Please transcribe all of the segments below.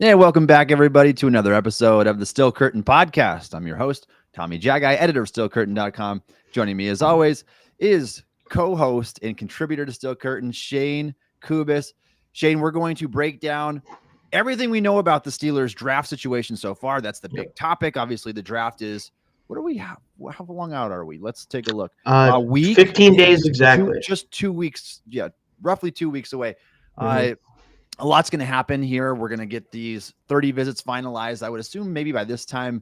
Hey, welcome back, everybody, to another episode of the Still Curtain podcast. I'm your host, Tommy Jaggi, editor of StillCurtain.com. Joining me, as always, is co-host and contributor to Still Curtain, Shayne Kubas. Shayne, we're going to break down everything we know about the Steelers draft situation so far. That's the big topic. Obviously, the draft is, what do we have? How long out are we? Let's take a look. Week 15 days exactly. Just 2 weeks. Yeah, roughly 2 weeks away. A lot's going to happen here. We're going to get these 30 visits finalized, I would assume maybe by this time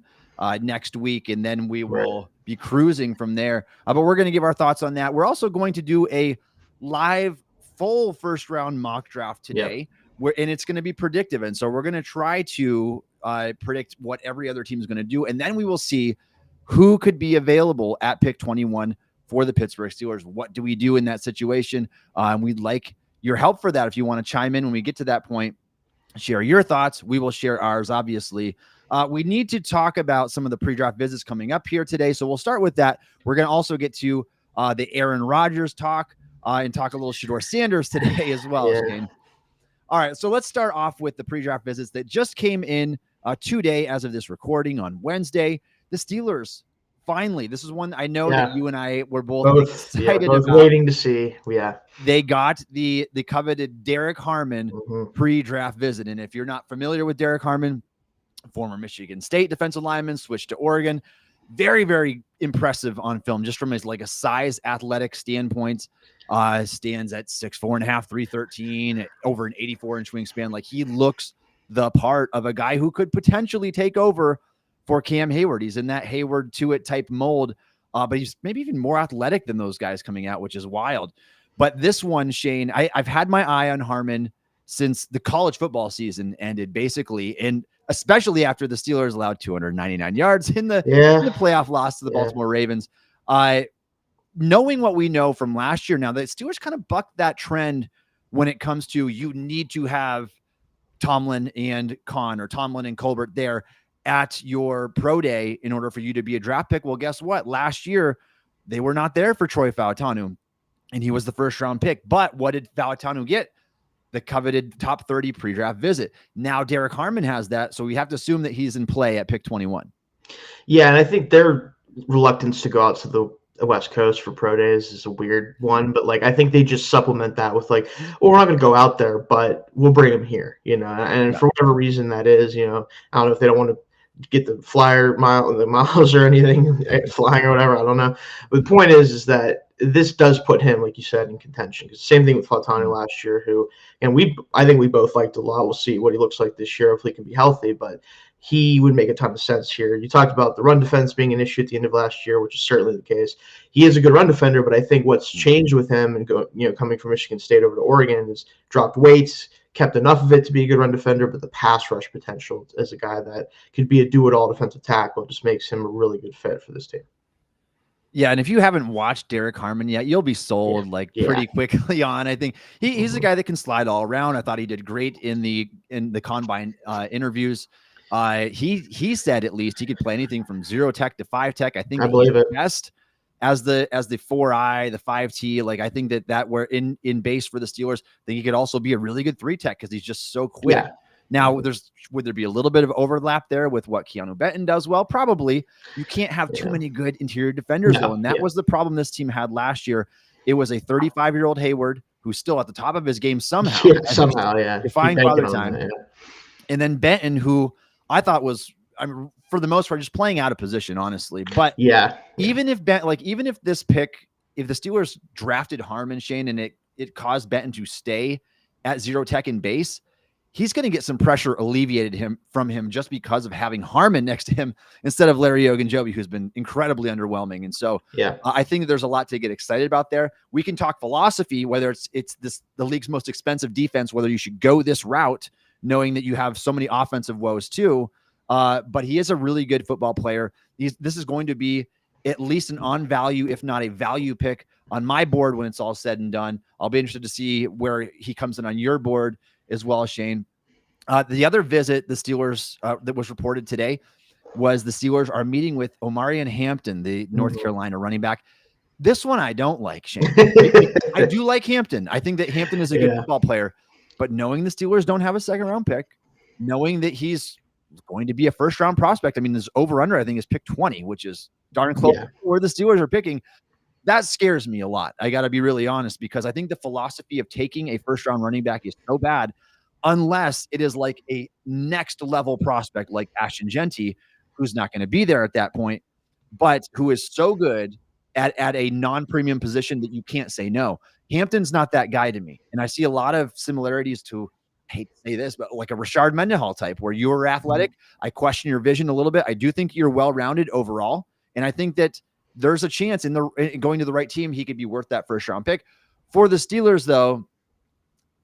next week, and then we will be cruising from there. But we're going to give our thoughts on that. We're also going to do a live full first-round mock draft today, and it's going to be predictive. And so we're going to try to predict what every other team is going to do, and then we will see who could be available at pick 21 for the Pittsburgh Steelers. What do we do in that situation? We'd like your help for that. If you want to chime in when we get to that point, share your thoughts. We will share ours, obviously. We need to talk about some of the pre-draft visits coming up here today. So we'll start with that. We're going to also get to the Aaron Rodgers talk and talk a little Shedeur Sanders today as well. All right, so let's start off with the pre-draft visits that just came in today as of this recording on Wednesday. The Steelers, finally, this is one I know that you and I were both excited about. Waiting to see. They got the coveted Derek Harmon pre-draft visit. And if you're not familiar with Derek Harmon, former Michigan State defensive lineman, switched to Oregon, very, very impressive on film, just from his like a size athletic standpoint. Stands at 6'4.5", 313, over an 84-inch wingspan. Like, he looks the part of a guy who could potentially take over for Cam Hayward. He's in that Hayward to it type mold, but he's maybe even more athletic than those guys coming out, which is wild. But this one, Shayne, I've had my eye on Harmon since the college football season ended, basically, and especially after the Steelers allowed 299 yards in the playoff loss to the Baltimore Ravens. Knowing what we know from last year, now the Steelers kind of bucked that trend when it comes to you need to have Tomlin and Kahn or Tomlin and Colbert there at your pro day in order for you to be a draft pick. Well, guess what? Last year, they were not there for Troy Fautanu, and he was the first round pick. But what did Fautanu get? The coveted top 30 pre-draft visit. Now Derek Harmon has that, so we have to assume that he's in play at pick 21. Yeah, and I think their reluctance to go out to the West Coast for pro days is a weird one, but like I think they just supplement that with like, well, we're not going to go out there, but we'll bring him here, and for whatever reason that is, I don't know if they don't want to get the miles or anything flying or whatever. I don't know. But the point is that this does put him, like you said, in contention. Because same thing with Fautanu last year, I think we both liked a lot. We'll see what he looks like this year. Hopefully he can be healthy, but he would make a ton of sense here. You talked about the run defense being an issue at the end of last year, which is certainly the case. He is a good run defender, but I think what's changed with him and coming from Michigan State over to Oregon is dropped weights, kept enough of it to be a good run defender, but the pass rush potential as a guy that could be a do-it-all defensive tackle just makes him a really good fit for this team. Yeah, and if you haven't watched Derek Harmon yet, you'll be sold pretty quickly on. I think he's a guy that can slide all around. I thought he did great in the combine interviews. He said at least he could play anything from 0 tech to 5 tech. I think he's best as the 4-eye, the 5T. Like, I think that we're in base for the Steelers. I think he could also be a really good 3 tech because he's just so quick. Yeah. Now, would there be a little bit of overlap there with what Keanu Benton does well? Probably. You can't have too many good interior defenders, though, and that was the problem this team had last year. It was a 35-year-old Hayward who's still at the top of his game somehow. Defying father time. And then Benton, who I thought was, for the most part, just playing out of position, honestly. But even if this pick, if the Steelers drafted Harmon, Shayne, and it caused Benton to stay at 0 tech in base, he's going to get some pressure alleviated from him just because of having Harmon next to him instead of Larry Ogunjobi, who's been incredibly underwhelming. And so I think there's a lot to get excited about there. We can talk philosophy, whether it's the league's most expensive defense, whether you should go this route, knowing that you have so many offensive woes too. But he is a really good football player. This is going to be at least an on value, if not a value pick on my board when it's all said and done. I'll be interested to see where he comes in on your board as well, Shayne. The other visit the Steelers that was reported today was the Steelers are meeting with Omarion Hampton, the North Carolina running back. This one I don't like, Shayne. I do like Hampton. I think that Hampton is a good football player, but knowing the Steelers don't have a second round pick, knowing that he's going to be a first round prospect. I mean, this over under, I think, is pick 20, which is darn close to where the Steelers are picking. That scares me a lot. I got to be really honest, because I think the philosophy of taking a first round running back is so bad, unless it is like a next level prospect like Ashton Genty, who's not going to be there at that point, but who is so good at a non-premium position that you can't say no. Hampton's not that guy to me. And I see a lot of similarities to, I hate to say this, but like a Rashard Mendenhall type, where you are athletic. I question your vision a little bit. I do think you're well-rounded overall. And I think that there's a chance in going to the right team, he could be worth that first round pick. For the Steelers, though,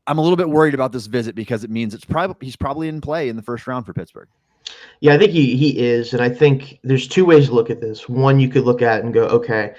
I'm a little bit worried about this visit, because it means he's probably in play in the first round for Pittsburgh. Yeah, I think he is. And I think there's two ways to look at this. One, you could look at and go, okay,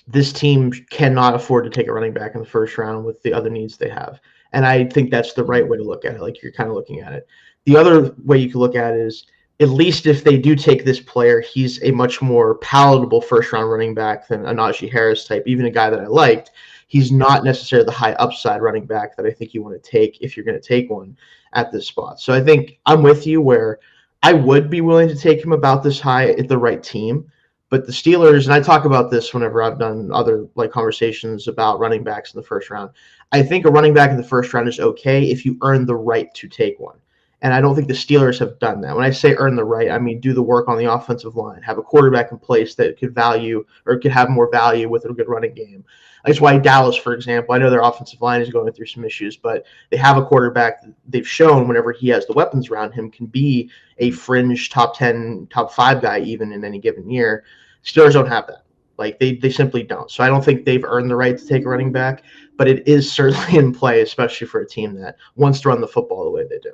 this team cannot afford to take a running back in the first round with the other needs they have. And I think that's the right way to look at it. Like, you're kind of looking at it. The other way you could look at it is, at least if they do take this player, he's a much more palatable first-round running back than a Najee Harris type, even a guy that I liked. He's not necessarily the high upside running back that I think you want to take if you're going to take one at this spot. So I think I'm with you where I would be willing to take him about this high at the right team. But the Steelers, and I talk about this whenever I've done other like conversations about running backs in the first round, I think a running back in the first round is okay if you earn the right to take one. And I don't think the Steelers have done that. When I say earn the right, I mean do the work on the offensive line, have a quarterback in place that could have more value with a good running game. That's why Dallas, for example, I know their offensive line is going through some issues, but they have a quarterback they've shown whenever he has the weapons around him can be a fringe top 10, top 5 guy even in any given year. Steelers don't have that. Like they simply don't. So I don't think they've earned the right to take a running back, but it is certainly in play, especially for a team that wants to run the football the way they do.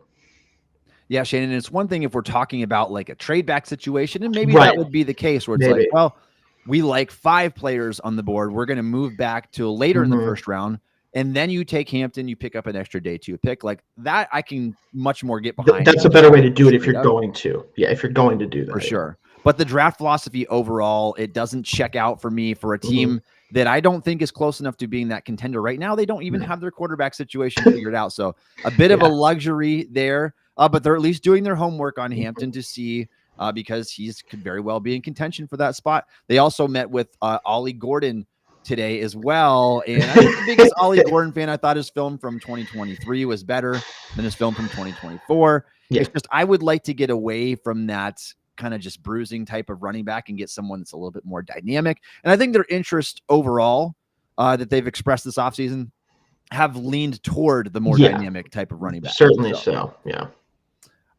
Yeah, Shane, and it's one thing if we're talking about like a trade back situation, and maybe that would be the case where it's like, well, we like 5 players on the board. We're going to move back to later in the first round, and then you take Hampton, you pick up an extra day 2 pick. Like that, I can much more get behind. That's a better way to do it if you're going to. Yeah, if you're going to do that. For sure. But the draft philosophy overall, it doesn't check out for me for a team that I don't think is close enough to being that contender right now. They don't even have their quarterback situation figured out. So a bit of a luxury there. But they're at least doing their homework on Hampton to see, because he could very well be in contention for that spot. They also met with Ollie Gordon today as well. And I'm the biggest Ollie Gordon fan. I thought his film from 2023 was better than his film from 2024. Yeah. It's just, I would like to get away from that kind of just bruising type of running back and get someone that's a little bit more dynamic. And I think their interest overall that they've expressed this offseason have leaned toward the more dynamic type of running back. Certainly so. Yeah.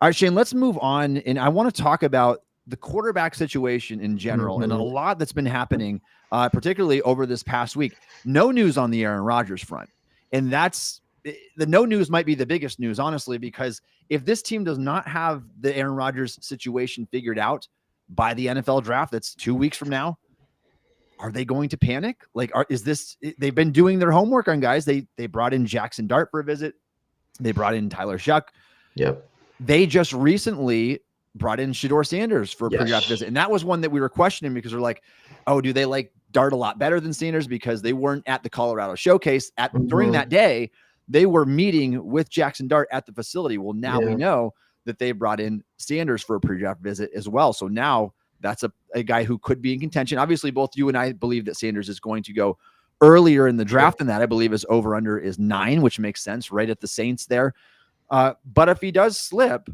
All right, Shane, let's move on. And I want to talk about the quarterback situation in general and a lot that's been happening, particularly over this past week. No news on the Aaron Rodgers front. And that's the no news might be the biggest news, honestly, because if this team does not have the Aaron Rodgers situation figured out by the NFL draft, that's 2 weeks from now, are they going to panic? Like, they've been doing their homework on guys. They brought in Jackson Dart for a visit. They brought in Tyler Shuck. Yep. They just recently brought in Shedeur Sanders for a pre-draft visit. And that was one that we were questioning because we're like, oh, do they like Dart a lot better than Sanders? Because they weren't at the Colorado showcase during that day. They were meeting with Jackson Dart at the facility. Well, now we know that they brought in Sanders for a pre-draft visit as well. So now that's a guy who could be in contention. Obviously, both you and I believe that Sanders is going to go earlier in the draft than that. I believe his over-under is 9, which makes sense right at the Saints there. But if he does slip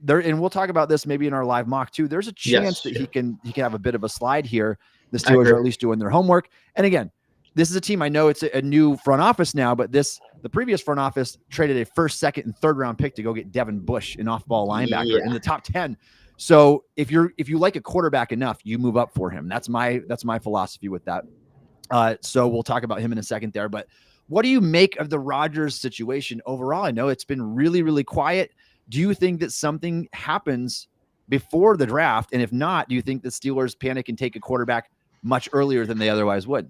there, and we'll talk about this maybe in our live mock too, there's a chance that he can have a bit of a slide here. The Steelers are at least doing their homework. And again, this is a team, I know it's a new front office now, but the previous front office traded a first, second, and third round pick to go get Devin Bush, an off-ball linebacker in the top 10. So if you like a quarterback enough, you move up for him. That's my philosophy with that. So we'll talk about him in a second there, but what do you make of the Rodgers situation overall? I know it's been really, really quiet. Do you think that something happens before the draft? And if not, do you think the Steelers panic and take a quarterback much earlier than they otherwise would?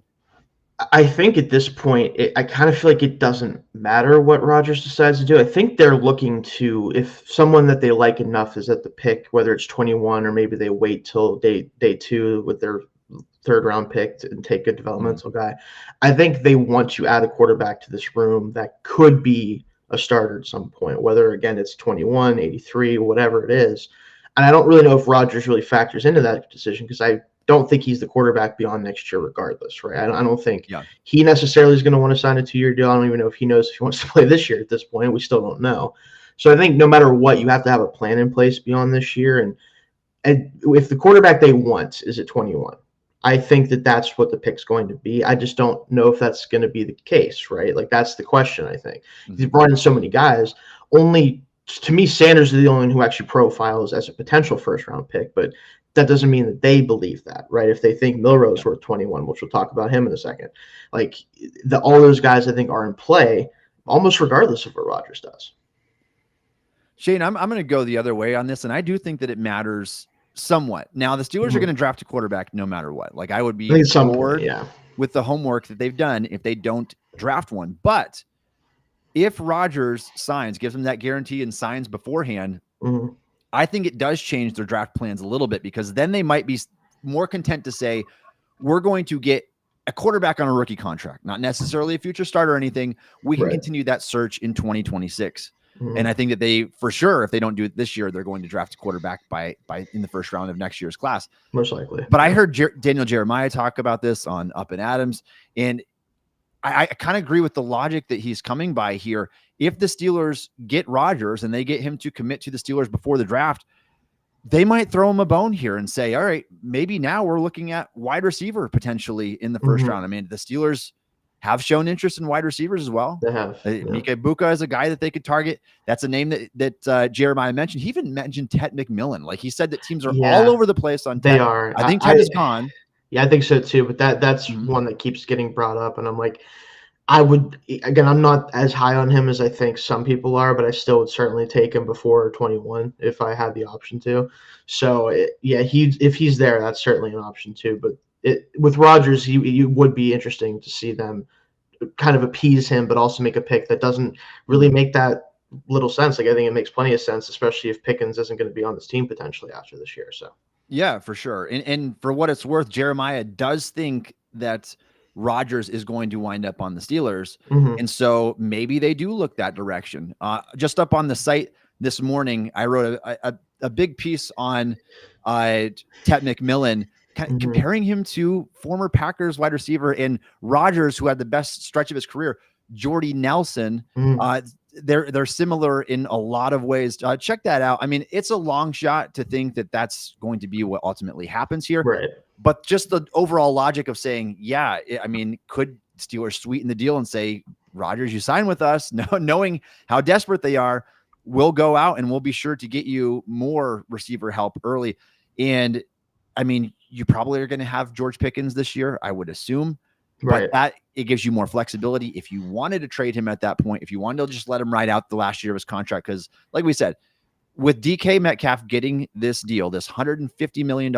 I think at this point, I kind of feel like it doesn't matter what Rodgers decides to do. I think they're looking to, if someone that they like enough is at the pick, whether it's 21 or maybe they wait till day 2 with their third round pick and take a developmental guy. I think they want to add a quarterback to this room that could be a starter at some point, whether, again, it's 21, 83, whatever it is. And I don't really know if Rodgers really factors into that decision because I don't think he's the quarterback beyond next year regardless, right? I don't think he necessarily is going to want to sign a 2-year deal. I don't even know if he knows if he wants to play this year at this point. We still don't know. So I think no matter what, you have to have a plan in place beyond this year. And if the quarterback they want is at 21, I think that that's what the pick's going to be. I just don't know if that's going to be the case, right? Like, that's the question, I think. He's brought in so many guys. Only, to me, Sanders is the only one who actually profiles as a potential first-round pick, but that doesn't mean that they believe that, right? If they think Milroe's worth 21, which we'll talk about him in a second, like, all those guys, I think, are in play almost regardless of what Rodgers does. Shayne, I'm going to go the other way on this, and I do think that it matters somewhat. Now, the Steelers are going to draft a quarterback no matter what. Like, I would be bored with the homework that they've done if they don't draft one. But if Rodgers signs, gives them that guarantee and signs beforehand, I think it does change their draft plans a little bit, because then they might be more content to say, we're going to get a quarterback on a rookie contract, not necessarily a future starter or anything. We can continue that search in 2026. And I think that they, for sure, if they don't do it this year, they're going to draft a quarterback by in the first round of next year's class. Most likely. But I heard Daniel Jeremiah talk about this on Up and Adams, and I kind of agree with the logic that he's coming by here. If the Steelers get Rodgers and they get him to commit to the Steelers before the draft, they might throw him a bone here and say, all right, maybe now we're looking at wide receiver potentially in the first round. I mean, the Steelers have shown interest in wide receivers as well. They have. Mika Ibuka is a guy that they could target. That's a name that Jeremiah mentioned. He even mentioned Ted McMillan. Like, he said that teams are all over the place on Ted. They are. I think Ted is gone. Yeah, I think so too. But that's one that keeps getting brought up. And I'm like, I'm not as high on him as I think some people are, but I still would certainly take him before 21 if I had the option to. So, if he's there, that's certainly an option too. But with Rodgers, it would be interesting to see them kind of appease him, but also make a pick that doesn't really make that little sense. Like, I think it makes plenty of sense, especially if Pickens isn't going to be on this team potentially after this year. So, yeah, for sure. And for what it's worth, Jeremiah does think that Rodgers is going to wind up on the Steelers. And so maybe they do look that direction. Just up on the site this morning, I wrote a big piece on Ted McMillan, comparing him to former Packers wide receiver and Rodgers, who had the best stretch of his career, Jordy Nelson. They're similar in a lot of ways. Check that out. I mean, it's a long shot to think that that's going to be what ultimately happens here. Right. But just the overall logic of saying, could Steelers sweeten the deal and say, Rodgers, you sign with us, knowing how desperate they are, we'll go out and we'll be sure to get you more receiver help early. And I mean, you probably are going to have George Pickens this year, I would assume. But that it gives you more flexibility if you wanted to trade him at that point, if you wanted to just let him ride out the last year of his contract. Because like we said, with DK Metcalf getting this deal, this $150 million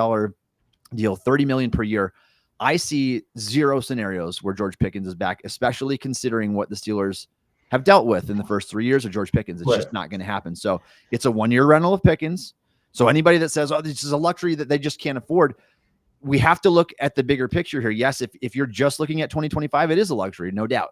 deal, $30 million per year, I see zero scenarios where George Pickens is back, especially considering what the Steelers have dealt with in the first 3 years of George Pickens. It's just not going to happen. So it's a 1-year rental of Pickens. So anybody that says, oh, this is a luxury that they just can't afford, we have to look at the bigger picture here. Yes, if you're just looking at 2025, it is a luxury, no doubt.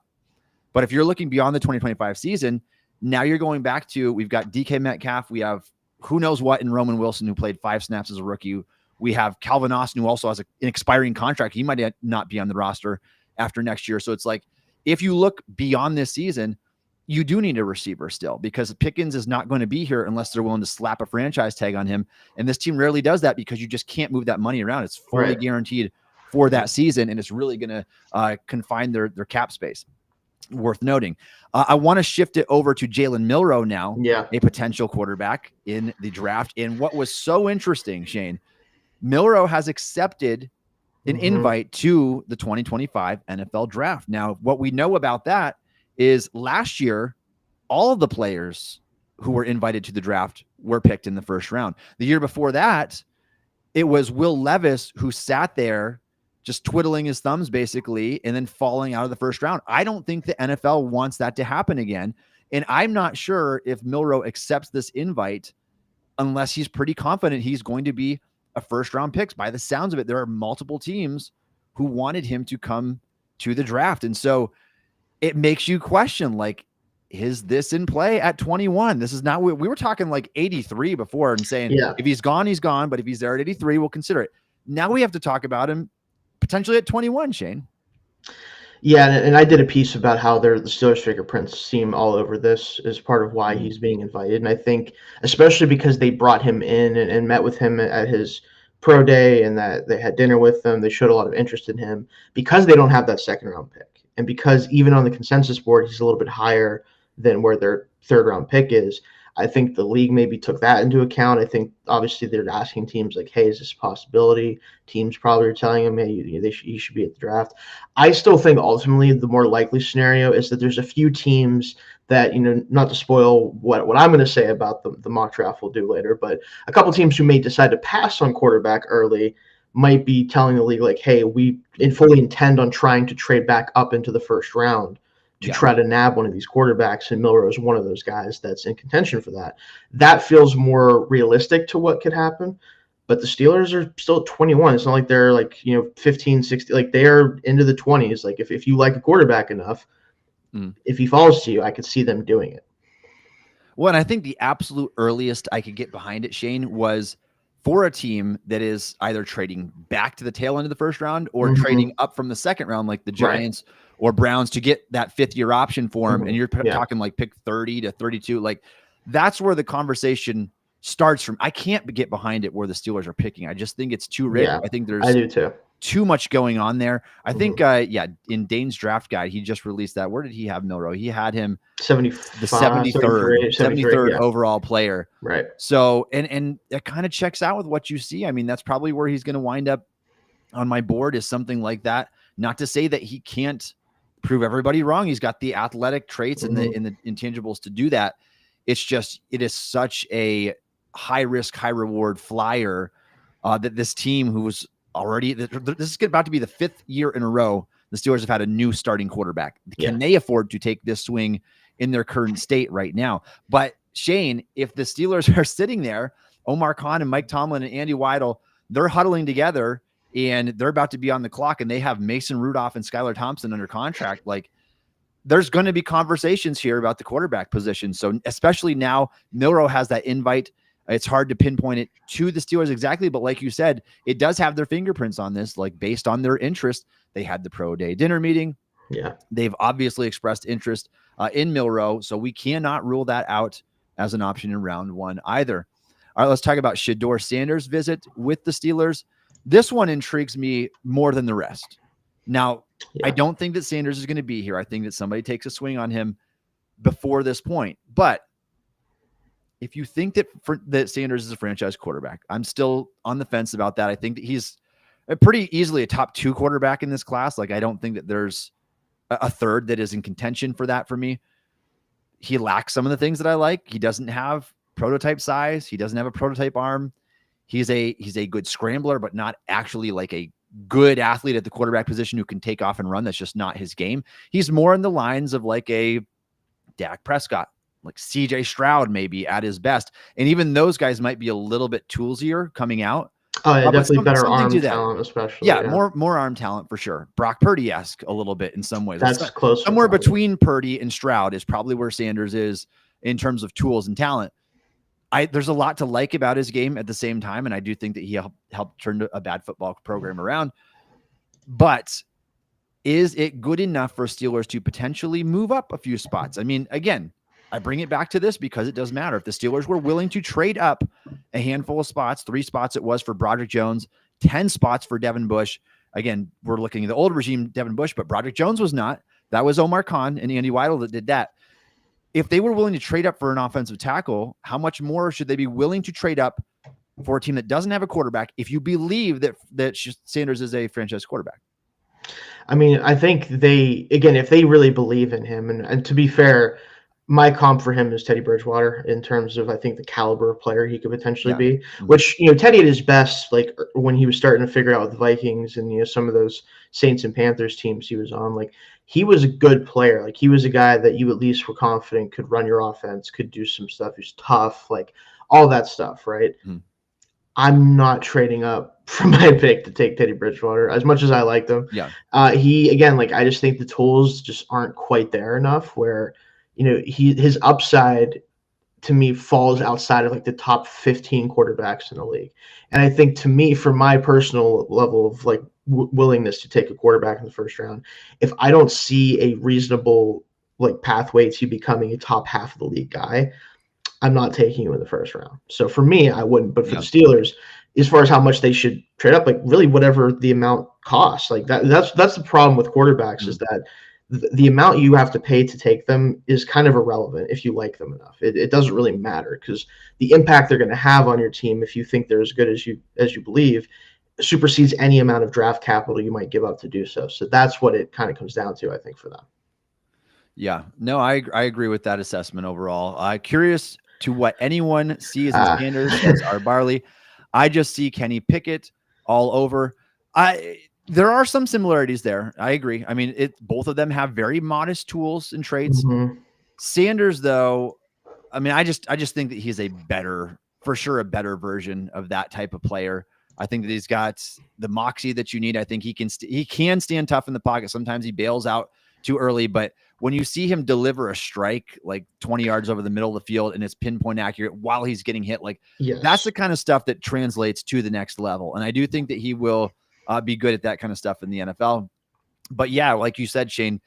But if you're looking beyond the 2025 season, now you're going back to, we've got DK Metcalf. We have who knows what in Roman Wilson, who played 5 snaps as a rookie. We have Calvin Austin, who also has an expiring contract. He might not be on the roster after next year. So it's like, if you look beyond this season, you do need a receiver still, because Pickens is not going to be here unless they're willing to slap a franchise tag on him. And this team rarely does that, because you just can't move that money around. It's fully guaranteed for that season, and it's really going to confine their cap space. Worth noting. I want to shift it over to Jalen Milroe now, a potential quarterback in the draft. And what was so interesting, Shayne, Milroe has accepted an invite to the 2025 NFL draft. Now, what we know about that is last year, all of the players who were invited to the draft were picked in the first round. The year before that, it was Will Levis who sat there just twiddling his thumbs basically, and then falling out of the first round. I don't think the NFL wants that to happen again. And I'm not sure if Milroe accepts this invite unless he's pretty confident he's going to be a first round pick. By the sounds of it, there are multiple teams who wanted him to come to the draft. And so it makes you question, like, is this in play at 21? This is not, we were talking like 83 before and saying, if he's gone, he's gone. But if he's there at 83, we'll consider it. Now we have to talk about him potentially at 21, Shayne. Yeah, and I did a piece about how the Steelers fingerprints seem all over this as part of why he's being invited. And I think especially because they brought him in and met with him at his pro day and that they had dinner with him, they showed a lot of interest in him because they don't have that second round pick. And because even on the consensus board, he's a little bit higher than where their third round pick is. I think the league maybe took that into account. I think obviously they're asking teams like, hey, is this a possibility? Teams probably are telling him, hey, he should be at the draft. I still think ultimately the more likely scenario is that there's a few teams that, not to spoil what I'm going to say about the mock draft we'll do later, but a couple teams who may decide to pass on quarterback early might be telling the league like, hey, we fully intend on trying to trade back up into the first round to try to nab one of these quarterbacks, and Milroe is one of those guys that's in contention for that. That feels more realistic to what could happen, but the Steelers are still at 21. It's not like they're like, 15, 16, like they are into the 20s. Like if you like a quarterback enough, if he falls to you, I could see them doing it. Well, and I think the absolute earliest I could get behind it, Shayne, was for a team that is either trading back to the tail end of the first round or trading up from the second round, like the Giants or Browns, to get that fifth-year option for him. And you're talking like pick 30 to 32. Like that's where the conversation starts from. I can't get behind it where the Steelers are picking. I just think it's too rich. I think I do too. Too much going on there. I think, in Dane's draft guide, he just released that. Where did he have Milroe? He had him the 73rd overall player. Right. So, and it kind of checks out with what you see. I mean, that's probably where he's going to wind up on my board, is something like that. Not to say that he can't prove everybody wrong. He's got the athletic traits and the intangibles to do that. It's just, it is such a high risk, high reward flyer that this team, who was already, this is about to be the fifth year in a row the Steelers have had a new starting quarterback. Can they afford to take this swing in their current state right now? But Shayne, if the Steelers are sitting there, Omar Khan and Mike Tomlin and Andy Weidel, they're huddling together and they're about to be on the clock, and they have Mason Rudolph and Skylar Thompson under contract. Like, there's going to be conversations here about the quarterback position. So especially now, Milroe has that invite. It's hard to pinpoint it to the Steelers exactly, but like you said, it does have their fingerprints on this, like based on their interest. They had the pro day dinner meeting. Yeah. They've obviously expressed interest in Milroe, so we cannot rule that out as an option in round one either. All right, let's talk about Shedeur Sanders' visit with the Steelers. This one intrigues me more than the rest. Now, I don't think that Sanders is going to be here. I think that somebody takes a swing on him before this point. But if you think that Sanders is a franchise quarterback, I'm still on the fence about that. I think that he's pretty easily a top 2 quarterback in this class. Like, I don't think that there's a third that is in contention for that for me. He lacks some of the things that I like. He doesn't have prototype size. He doesn't have a prototype arm. He's a good scrambler, but not actually like a good athlete at the quarterback position who can take off and run. That's just not his game. He's more in the lines of like a Dak Prescott, like CJ Stroud maybe at his best. And even those guys might be a little bit toolsier coming out. Oh, yeah, definitely better arm talent, especially. Yeah, more arm talent for sure. Brock Purdy-esque a little bit in some ways. That's close. Somewhere between Purdy and Stroud is probably where Sanders is in terms of tools and talent. There's a lot to like about his game at the same time, and I do think that he helped turn a bad football program around. But is it good enough for Steelers to potentially move up a few spots? I mean, again, I bring it back to this because it does matter. If the Steelers were willing to trade up a handful of spots, 3 spots it was for Broderick Jones, 10 spots for Devin Bush. Again, we're looking at the old regime, Devin Bush, but Broderick Jones was not. That was Omar Khan and Andy Weidel that did that. If they were willing to trade up for an offensive tackle, how much more should they be willing to trade up for a team that doesn't have a quarterback if you believe that Sanders is a franchise quarterback? I mean, I think if they really believe in him, and to be fair, my comp for him is Teddy Bridgewater in terms of, I think, the caliber of player he could potentially be, which, Teddy at his best, like when he was starting to figure out with the Vikings and, some of those Saints and Panthers teams he was on, like he was a good player. Like he was a guy that you at least were confident could run your offense, could do some stuff. He was tough, like all that stuff. Right. I'm not trading up for my pick to take Teddy Bridgewater as much as I like them. Yeah. I just think the tools just aren't quite there enough where his upside to me falls outside of like the top 15 quarterbacks in the league. And I think to me, for my personal level of like willingness to take a quarterback in the first round, if I don't see a reasonable like pathway to becoming a top half of the league guy, I'm not taking you in the first round. So for me, I wouldn't. But for the Steelers, as far as how much they should trade up, like really whatever the amount costs, like that's the problem with quarterbacks is that the amount you have to pay to take them is kind of irrelevant if you like them enough. It doesn't really matter because the impact they're going to have on your team, if you think they're as good as you believe, supersedes any amount of draft capital you might give up to do so. So that's what it kind of comes down to, I think, for them. Yeah, no, I agree with that assessment overall. Curious to what anyone sees in Sanders as our Barley. I just see Kenny Pickett all over. There are some similarities there. I agree. I mean, both of them have very modest tools and traits. Sanders, though, I mean, I just think that he's for sure a better version of that type of player. I think that he's got the moxie that you need. I think he can stand tough in the pocket. Sometimes he bails out too early, but when you see him deliver a strike like 20 yards over the middle of the field and it's pinpoint accurate while he's getting hit, like that's the kind of stuff that translates to the next level. And I do think that he will be good at that kind of stuff in the NFL. But yeah, like you said, Shayne,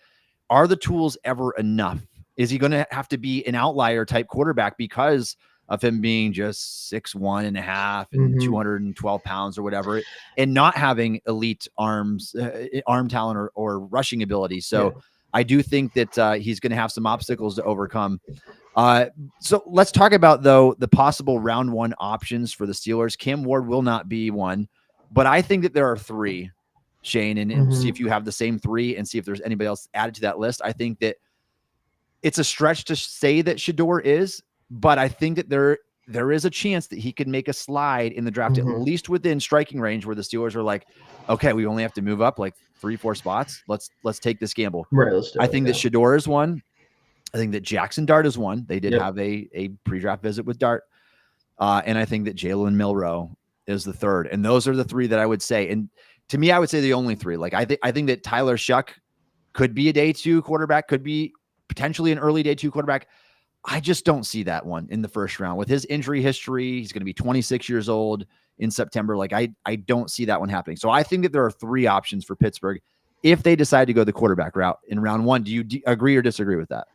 are the tools ever enough? Is he going to have to be an outlier type quarterback because of him being just 6'1.5" and 212 pounds or whatever, and not having elite arm talent or rushing ability? So I do think that he's going to have some obstacles to overcome. So let's talk about, though, the possible round one options for the Steelers. Cam Ward will not be one, but I think that there are three, Shayne, and see if you have the same three and see if there's anybody else added to that list. I think that it's a stretch to say that Shedeur is, but I think that there is a chance that he could make a slide in the draft, at least within striking range, where the Steelers are like, okay, we only have to move up like 3-4 spots. Let's take this gamble. Right. I think that Shedeur is one. I think that Jackson Dart is one. They did have a pre-draft visit with Dart. And I think that Jalen Milroe is the third. And those are the three that I would say. And to me, I would say the only three. Like I think that Tyler Shuck could be a day two quarterback, could be potentially an early day two quarterback. I just don't see that one in the first round. With his injury history, he's going to be 26 years old in September. Like I don't see that one happening. So I think that there are three options for Pittsburgh if they decide to go the quarterback route in round one. Do you agree or disagree with that?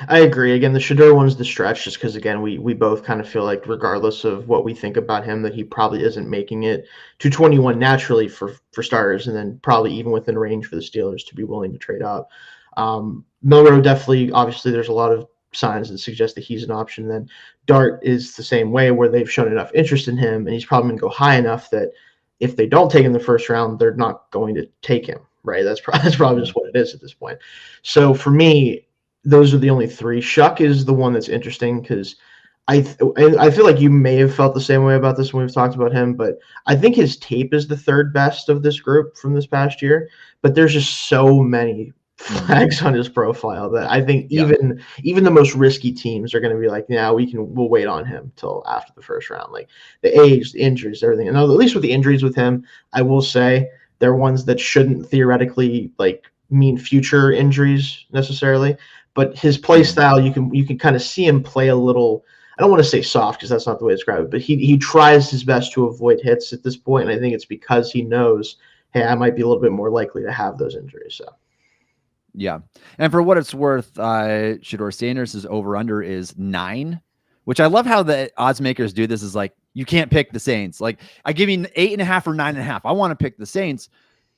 I agree. Again, the Shedeur one's the stretch just because, again, we both kind of feel like regardless of what we think about him, that he probably isn't making it to 21 naturally for starters, and then probably even within range for the Steelers to be willing to trade up. Milroe definitely, obviously, there's a lot of signs that suggest that he's an option. And then Dart is the same way, where they've shown enough interest in him, and he's probably going to go high enough that if they don't take him in the first round, they're not going to take him, right? That's probably just what it is at this point. So for me, those are the only three. Shuck is the one that's interesting because I feel like you may have felt the same way about this when we've talked about him, but I think his tape is the third best of this group from this past year. But there's just so many flags on his profile that I think even the most risky teams are going to be like, yeah, we'll wait on him till after the first round. Like the age, the injuries, everything. And at least with the injuries with him, I will say they're ones that shouldn't theoretically like mean future injuries necessarily. But his play style, you can kind of see him play a little. I don't want to say soft because that's not the way to describe it, but he tries his best to avoid hits at this point, and I think it's because he knows, hey, I might be a little bit more likely to have those injuries. So, yeah, and for what it's worth, Shedeur Sanders' over/under is 9, which I love how the odds makers do this. Is like you can't pick the Saints. Like I give you 8.5 or 9.5. I want to pick the Saints,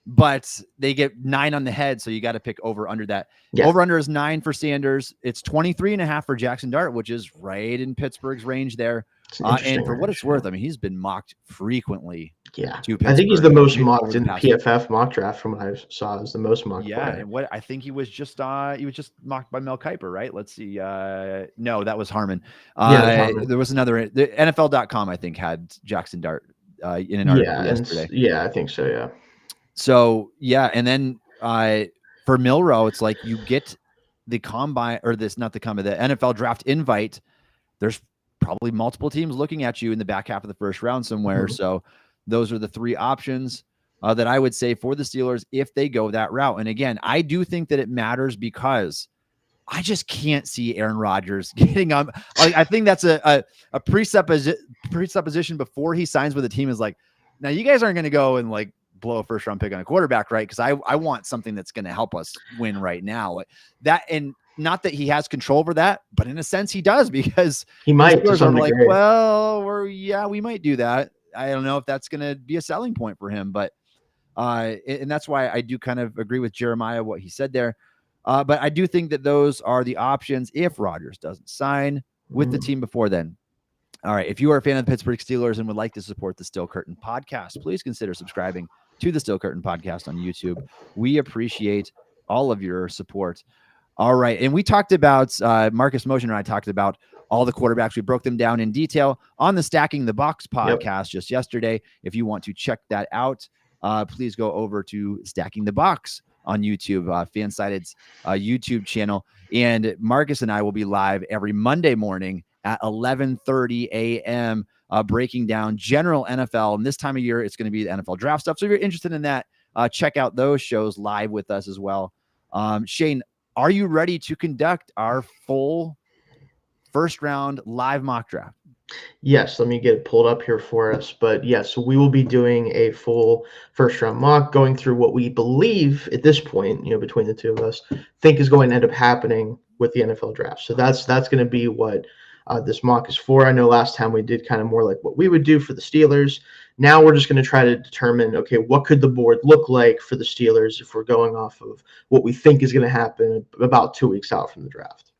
but they get 9 on the head, so you got to pick over under that. Over under is 9 for Sanders. It's 23.5 for Jackson Dart, which is right in Pittsburgh's range there. And for what it's worth, I mean, he's been mocked frequently. Yeah, I think he's the most mocked in the PFF mock draft from what I saw. Is the most mocked. Yeah, player. And what I think he was just mocked by Mel Kiper, right? Let's see. No, that was Harmon. There was another. The NFL.com I think had Jackson Dart in an article yesterday. Yeah, I think so. Yeah. So yeah, and then for Milroe, it's like you get the combine or the NFL draft invite. There's probably multiple teams looking at you in the back half of the first round somewhere. So those are the three options that I would say for the Steelers if they go that route. And again, I do think that it matters because I just can't see Aaron Rodgers getting on. Like, I think that's a presupposition before he signs with a team is like, now you guys aren't going to go and like blow a first round pick on a quarterback, right? Because I want something that's going to help us win right now. That, and not that he has control over that, but in a sense he does, because he might to some like, degree. well, we might do that. I don't know if that's going to be a selling point for him, but and that's why I do kind of agree with Jeremiah, what he said there. But I do think that those are the options if Rodgers doesn't sign with the team before then. All right. If you are a fan of the Pittsburgh Steelers and would like to support the Steel Curtain podcast, please consider subscribing to the Steel Curtain podcast on YouTube. We appreciate all of your support. All right. And we talked about, Marcus Motion and I talked about all the quarterbacks. We broke them down in detail on the Stacking the Box podcast just yesterday. If you want to check that out, please go over to Stacking the Box on YouTube, Fansided's YouTube channel. And Marcus and I will be live every Monday morning at 11:30 a.m. Breaking down general NFL. And this time of year, it's going to be the NFL draft stuff. So if you're interested in that, check out those shows live with us as well. Shayne, are you ready to conduct our full first round live mock draft? Yes, let me get it pulled up here for us. But yes, we will be doing a full first round mock, going through what we believe at this point, between the two of us, think is going to end up happening with the NFL draft. So that's going to be what this mock is for. I know last time we did kind of more like what we would do for the Steelers. Now we're just going to try to determine, okay, what could the board look like for the Steelers if we're going off of what we think is going to happen about 2 weeks out from the draft.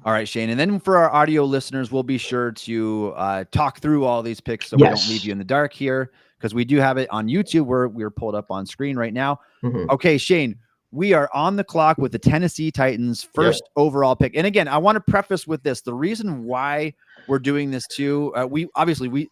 All right, Shayne. And then for our audio listeners, we'll be sure to talk through all these picks so we don't leave you in the dark here, because we do have it on YouTube where we're pulled up on screen right now. Okay, Shayne, we are on the clock with the Tennessee Titans first overall pick. And again, I want to preface with this. The reason why we're doing this too,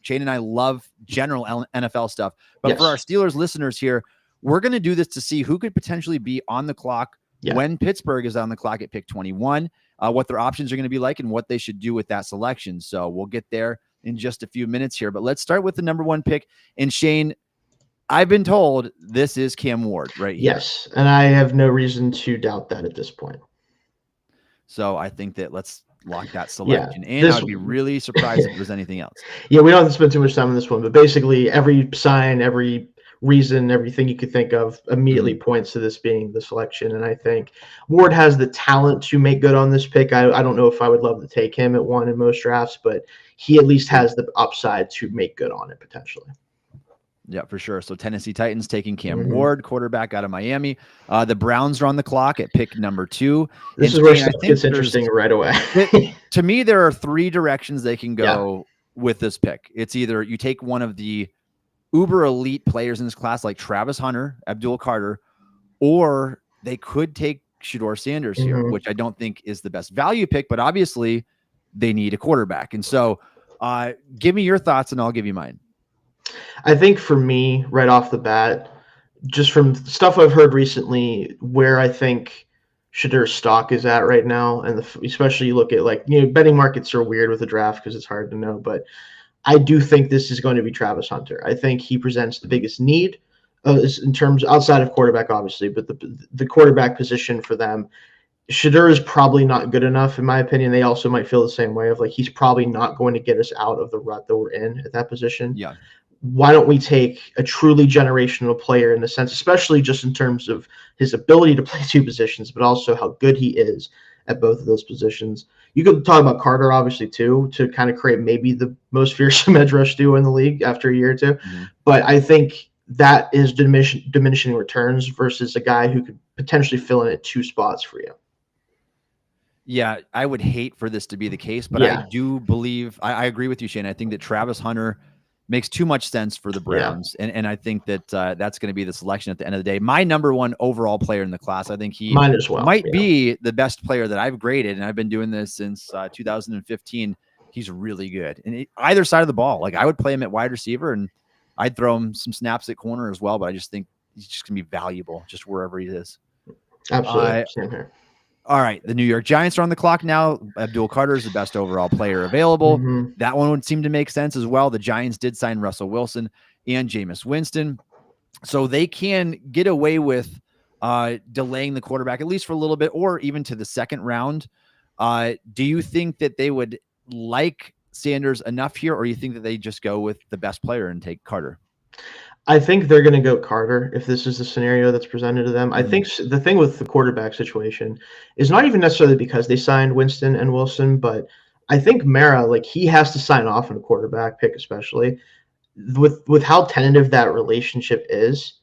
Shayne and I love general NFL stuff, but for our Steelers listeners here, we're going to do this to see who could potentially be on the clock when Pittsburgh is on the clock at pick 21. What their options are going to be like and what they should do with that selection. So we'll get there in just a few minutes here, but let's start with the number 1 pick. And Shayne, I've been told this is Cam Ward right here. Yes, and I have no reason to doubt that at this point. So I think that let's lock that selection in. I'd be really surprised if there's anything else. Yeah, we don't have to spend too much time on this one, but basically every sign, every reason, everything you could think of immediately points to this being the selection. And I think Ward has the talent to make good on this pick. I don't know if I would love to take him at 1 in most drafts, but he at least has the upside to make good on it potentially. Yeah, for sure. So Tennessee Titans taking Cam Ward, quarterback out of Miami. The Browns are on the clock at pick number 2. This is where stuff gets interesting right away. To me, there are 3 directions they can go with this pick. It's either you take one of the uber elite players in this class like Travis Hunter, Abdul Carter, or they could take Shedeur Sanders here, which I don't think is the best value pick, but obviously they need a quarterback. And so give me your thoughts and I'll give you mine. I think for me, right off the bat, just from stuff I've heard recently, where I think Shedeur's stock is at right now, and especially you look at betting markets are weird with the draft because it's hard to know, but I do think this is going to be Travis Hunter. I think he presents the biggest need in terms outside of quarterback, obviously, but the quarterback position for them. Shedeur is probably not good enough, in my opinion. They also might feel the same way of he's probably not going to get us out of the rut that we're in at that position. Yeah. Why don't we take a truly generational player in the sense, especially just in terms of his ability to play 2 positions, but also how good he is at both of those positions. You could talk about Carter, obviously, too, to kind of create maybe the most fearsome edge rush duo in the league after a year or 2. But I think that is diminishing returns versus a guy who could potentially fill in at 2 spots for you. Yeah, I would hate for this to be the case, but I do believe I agree with you, Shayne. I think that Travis Hunter makes too much sense for the Browns. And I think that that's going to be the selection at the end of the day. My number 1 overall player in the class, I think he might be the best player that I've graded. And I've been doing this since 2015. He's really good. And either side of the ball, I would play him at wide receiver and I'd throw him some snaps at corner as well. But I just think he's just going to be valuable just wherever he is. Absolutely. Same here. All right, the New York Giants are on the clock now. Abdul Carter is the best overall player available. That one would seem to make sense as well. The Giants did sign Russell Wilson and Jameis Winston. So they can get away with delaying the quarterback, at least for a little bit, or even to the second round. Do you think that they would like Sanders enough here, or you think that they just go with the best player and take Carter? I think they're going to go Carter if this is the scenario that's presented to them. I think the thing with the quarterback situation is not even necessarily because they signed Winston and Wilson, but I think Mara, like, he has to sign off on a quarterback pick, especially with how tentative that relationship is.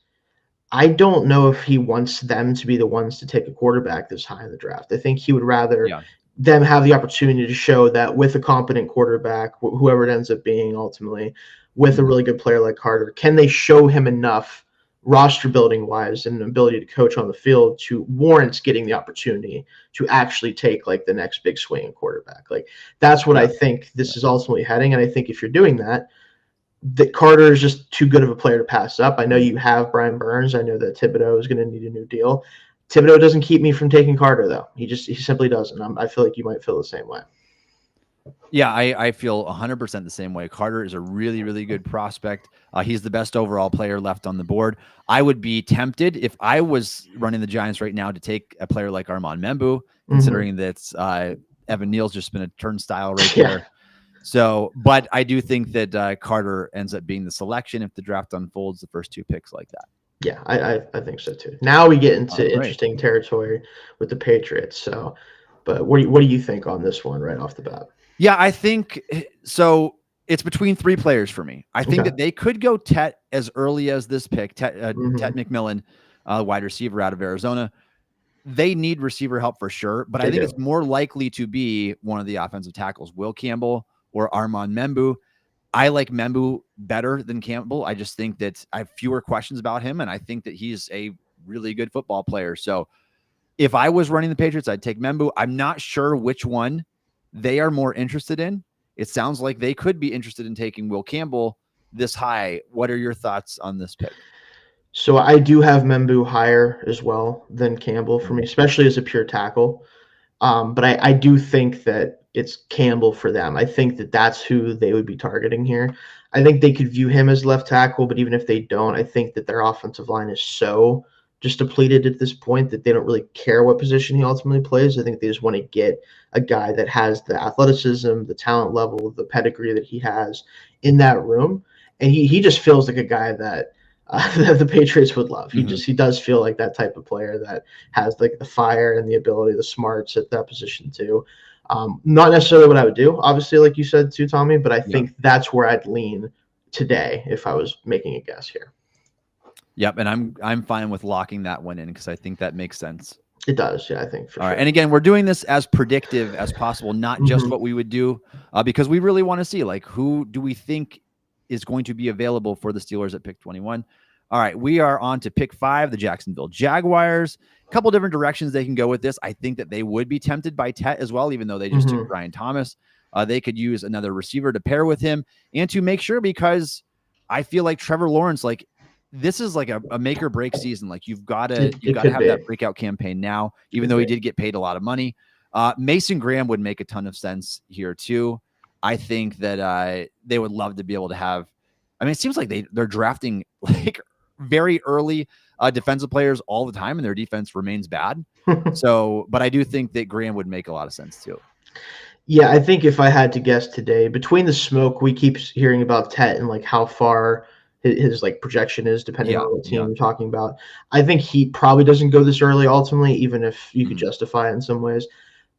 I don't know if he wants them to be the ones to take a quarterback this high in the draft. I think he would rather them have the opportunity to show that with a competent quarterback, whoever it ends up being ultimately, with a really good player like Carter, can they show him enough roster building wise and ability to coach on the field to warrant getting the opportunity to actually take like the next big swing quarterback? Like, that's what I think this is ultimately heading. And I think if you're doing that Carter is just too good of a player to pass up. I know you have Brian Burns. I know that Thibodeau is going to need a new deal. Thibodeau doesn't keep me from taking Carter, though. He simply doesn't. I feel like you might feel the same way. Yeah, I feel 100% the same way. Carter is a really, really good prospect. He's the best overall player left on the board. I would be tempted if I was running the Giants right now to take a player like Armand Membu, considering that Evan Neal's just been a turnstile right there. So, but I do think that Carter ends up being the selection if the draft unfolds the first two picks like that. Yeah, I think so too. Now we get into interesting territory with the Patriots. So, but what do you think on this one right off the bat? Yeah, I think so. It's between three players for me. I think that they could go Tet as early as this pick, Tet McMillan, wide receiver out of Arizona. They need receiver help for sure, but I think it's more likely to be one of the offensive tackles, Will Campbell or Armand Membu. I like Membu better than Campbell. I just think that I have fewer questions about him, and I think that he's a really good football player. So if I was running the Patriots, I'd take Membu. I'm not sure which one they are more interested in. It sounds like they could be interested in taking Will Campbell this high. What are your thoughts on this pick? So I do have Membu higher as well than Campbell for me, especially as a pure tackle. But I do think that it's Campbell for them. I think that that's who they would be targeting here. I think they could view him as left tackle, but even if they don't, I think that their offensive line is so just depleted at this point that they don't really care what position he ultimately plays. I think they just want to get a guy that has the athleticism, the talent level, the pedigree that he has in that room. And he just feels like a guy that the Patriots would love. He does feel like that type of player that has like the fire and the ability, the smarts at that position too. Not necessarily what I would do, obviously, like you said too, Tommy, but I think that's where I'd lean today if I was making a guess here. Yep, and I'm fine with locking that one in because I think that makes sense. It does, yeah, I think for sure. All right, and again, we're doing this as predictive as possible, not just what we would do, because we really want to see like who do we think is going to be available for the Steelers at pick 21. All right, we are on to pick 5, the Jacksonville Jaguars. A couple different directions they can go with this. I think that they would be tempted by Tet as well, even though they just took Brian Thomas. They could use another receiver to pair with him and to make sure, because I feel like Trevor Lawrence, like this is like a make or break season. Like you've got to have that breakout campaign now, even though he did get paid a lot of money. Mason Graham would make a ton of sense here too. I think that they would love to be able to have. I mean, it seems like they're drafting like very early defensive players all the time, and their defense remains bad. So, but I do think that Graham would make a lot of sense too. Yeah, I think if I had to guess today, between the smoke, we keep hearing about Tet and like how far his like projection is, depending on what team you're talking about. I think he probably doesn't go this early ultimately, even if you could justify it in some ways.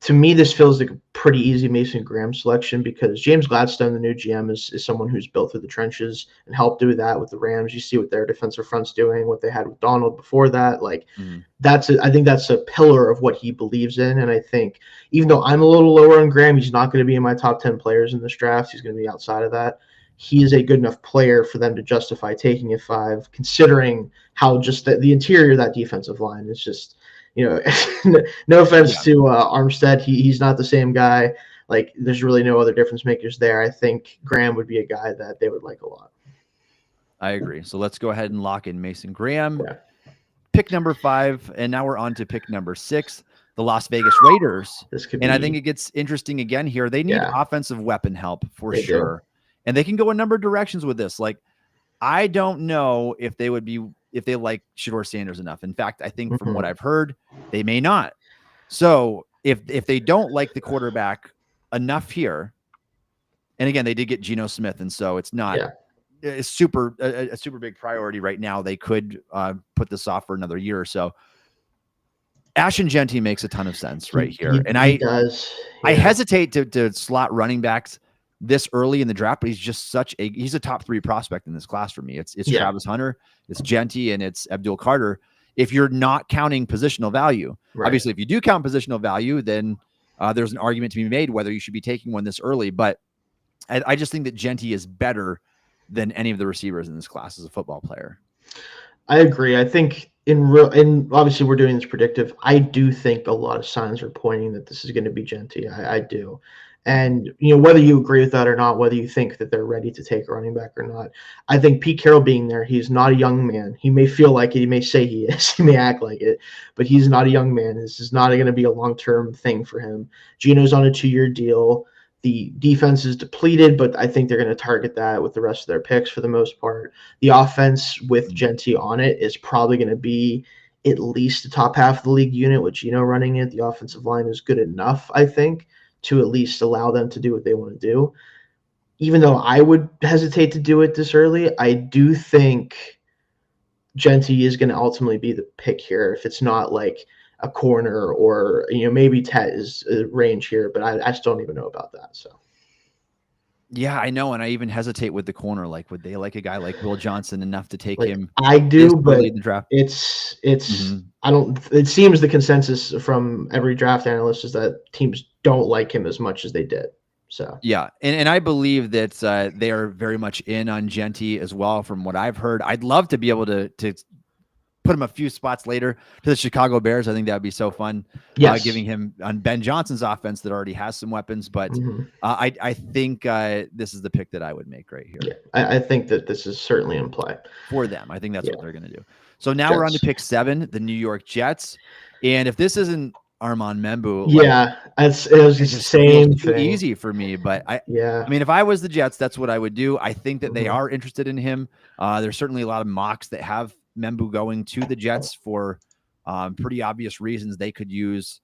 To me, this feels like a pretty easy Mason Graham selection because James Gladstone, the new GM, is someone who's built through the trenches and helped do that with the Rams. You see what their defensive front's doing, what they had with Donald before that. Like I think that's a pillar of what he believes in. And I think even though I'm a little lower on Graham, he's not going to be in my top 10 players in this draft. He's going to be outside of that. He is a good enough player for them to justify taking at 5, considering how just the interior of that defensive line is just, you know, no offense to Armstead. He's not the same guy. Like, there's really no other difference makers there. I think Graham would be a guy that they would like a lot. I agree. So let's go ahead and lock in Mason Graham. Yeah. Pick number 5, and now we're on to pick number 6, the Las Vegas Raiders. I think it gets interesting again here. They need offensive weapon help for sure. And they can go a number of directions with this. Like, I don't know if they like Shedeur Sanders enough. In fact, I think from what I've heard, they may not. So if they don't like the quarterback enough here, and again, they did get Geno Smith, and so it's not a super big priority right now. They could put this off for another year or so. Ashton Jeanty makes a ton of sense right here. And he does. Yeah. I hesitate to slot running backs this early in the draft, but he's just he's a top 3 prospect in this class for me. It's Travis Hunter, it's Jeanty, and it's Abdul Carter. If you're not counting positional value, obviously, if you do count positional value, then there's an argument to be made whether you should be taking one this early. But I just think that Jeanty is better than any of the receivers in this class as a football player. I agree. I think and obviously we're doing this predictive. I do think a lot of signs are pointing that this is going to be Jeanty. I do. And, whether you agree with that or not, whether you think that they're ready to take a running back or not, I think Pete Carroll being there, he's not a young man. He may feel like it. He may say he is. He may act like it. But he's not a young man. This is not going to be a long-term thing for him. Geno's on a 2-year deal. The defense is depleted, but I think they're going to target that with the rest of their picks for the most part. The offense with Jeanty on it is probably going to be at least the top half of the league unit with Geno running it. The offensive line is good enough, I think, to at least allow them to do what they want to do. Even though I would hesitate to do it this early, I do think Jeanty is going to ultimately be the pick here if it's not like a corner or maybe Tet is a range here, but I still don't even know about that. So yeah, I know, and I even hesitate with the corner. Like, would they like a guy like Will Johnson enough to take him? I do, but in the draft? It's I don't. It seems the consensus from every draft analyst is that teams don't like him as much as they did. So yeah, and I believe that they are very much in on Jeanty as well. From what I've heard, I'd love to be able to put him a few spots later to the Chicago Bears. I think that would be so fun. Giving him on Ben Johnson's offense that already has some weapons. But I think this is the pick that I would make right here. Yeah, I think that this is certainly in play for them. I think that's what they're going to do. So now we're on to pick 7, the New York Jets. And if this isn't Armand Membou, it was just the same thing. Easy for me, but I mean, if I was the Jets, that's what I would do. I think that they are interested in him. There's certainly a lot of mocks that have Membou going to the Jets for pretty obvious reasons. They could use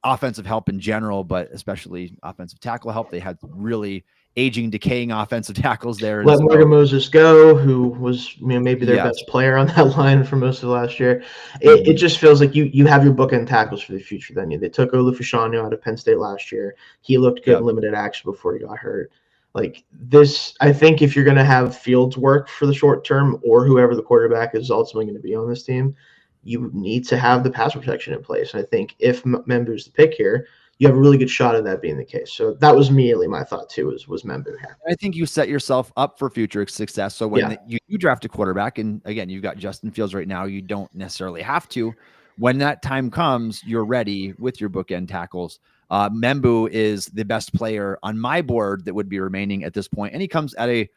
offensive help in general, but especially offensive tackle help. They had really aging, decaying offensive tackles there. Let Morgan Moses go, who was maybe their best player on that line for most of last year. It just feels like you have your bookend tackles for the future. Then they took Olufashanu out of Penn State last year. He looked good in limited action before he got hurt. Like this, I think if you're going to have Fields work for the short term or whoever the quarterback is ultimately going to be on this team, you need to have the pass protection in place. And I think if Membou's the pick here, you have a really good shot of that being the case. So that was immediately my thought too, was Membou here. I think you set yourself up for future success. So when you draft a quarterback, and again, you've got Justin Fields right now, you don't necessarily have to. When that time comes, you're ready with your bookend tackles. Membou is the best player on my board that would be remaining at this point, and he comes at a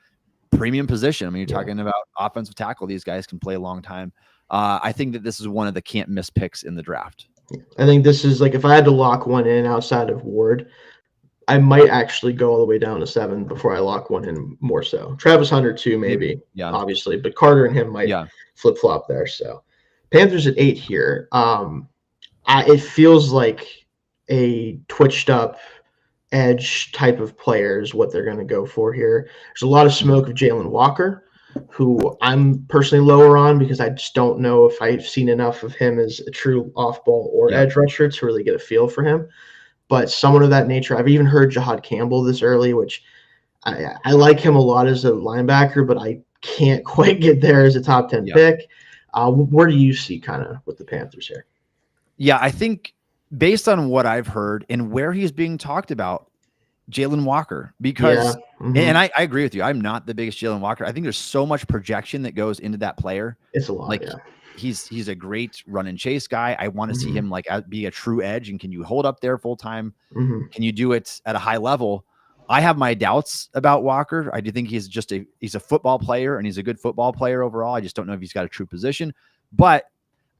premium position. I mean, you're talking about offensive tackle. These guys can play a long time. I think that this is one of the can't miss picks in the draft. I think this is like, if I had to lock one in outside of Ward, I might actually go all the way down to 7 before I lock one in more so. Travis Hunter too, maybe, obviously, but Carter and him might flip flop there. So Panthers at 8 here. It feels like a twitched up edge type of player is what they're going to go for here. There's a lot of smoke of Jalen Walker, who I'm personally lower on because I just don't know if I've seen enough of him as a true off-ball or edge rusher to really get a feel for him. But someone of that nature, I've even heard Jahad Campbell this early, which I like him a lot as a linebacker, but I can't quite get there as a top 10 pick. Where do you see kind of with the Panthers here? Yeah, I think based on what I've heard and where he's being talked about, Jalen Walker, because and I agree with you. I'm not the biggest Jalen Walker. I think there's so much projection that goes into that player. It's a lot. Like he's a great run and chase guy. I want to see him like be a true edge. And can you hold up there full time? Can you do it at a high level? I have my doubts about Walker. I do think he's a football player and he's a good football player overall. I just don't know if he's got a true position, but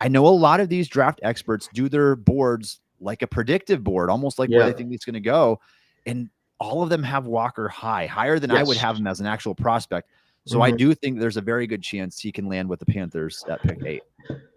I know a lot of these draft experts do their boards like a predictive board, almost like where they think it's going to go. And all of them have Walker higher than I would have him as an actual prospect. So I do think there's a very good chance he can land with the Panthers at pick 8.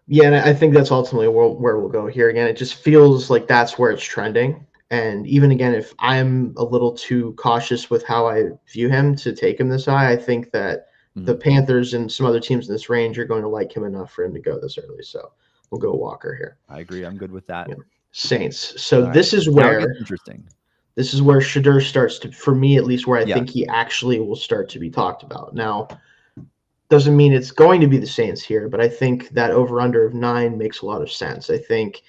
Yeah, and I think that's ultimately where we'll go here. Again, it just feels like that's where it's trending. And even again, if I'm a little too cautious with how I view him to take him this high, I think that the Panthers and some other teams in this range are going to like him enough for him to go this early. So we'll go Walker here. I agree. I'm good with that. Yeah. Saints. So this is where interesting. This is where Shedeur starts to, for me at least, where I think he actually will start to be talked about. Now, doesn't mean it's going to be the Saints here, but I think that over-under of 9 makes a lot of sense. I think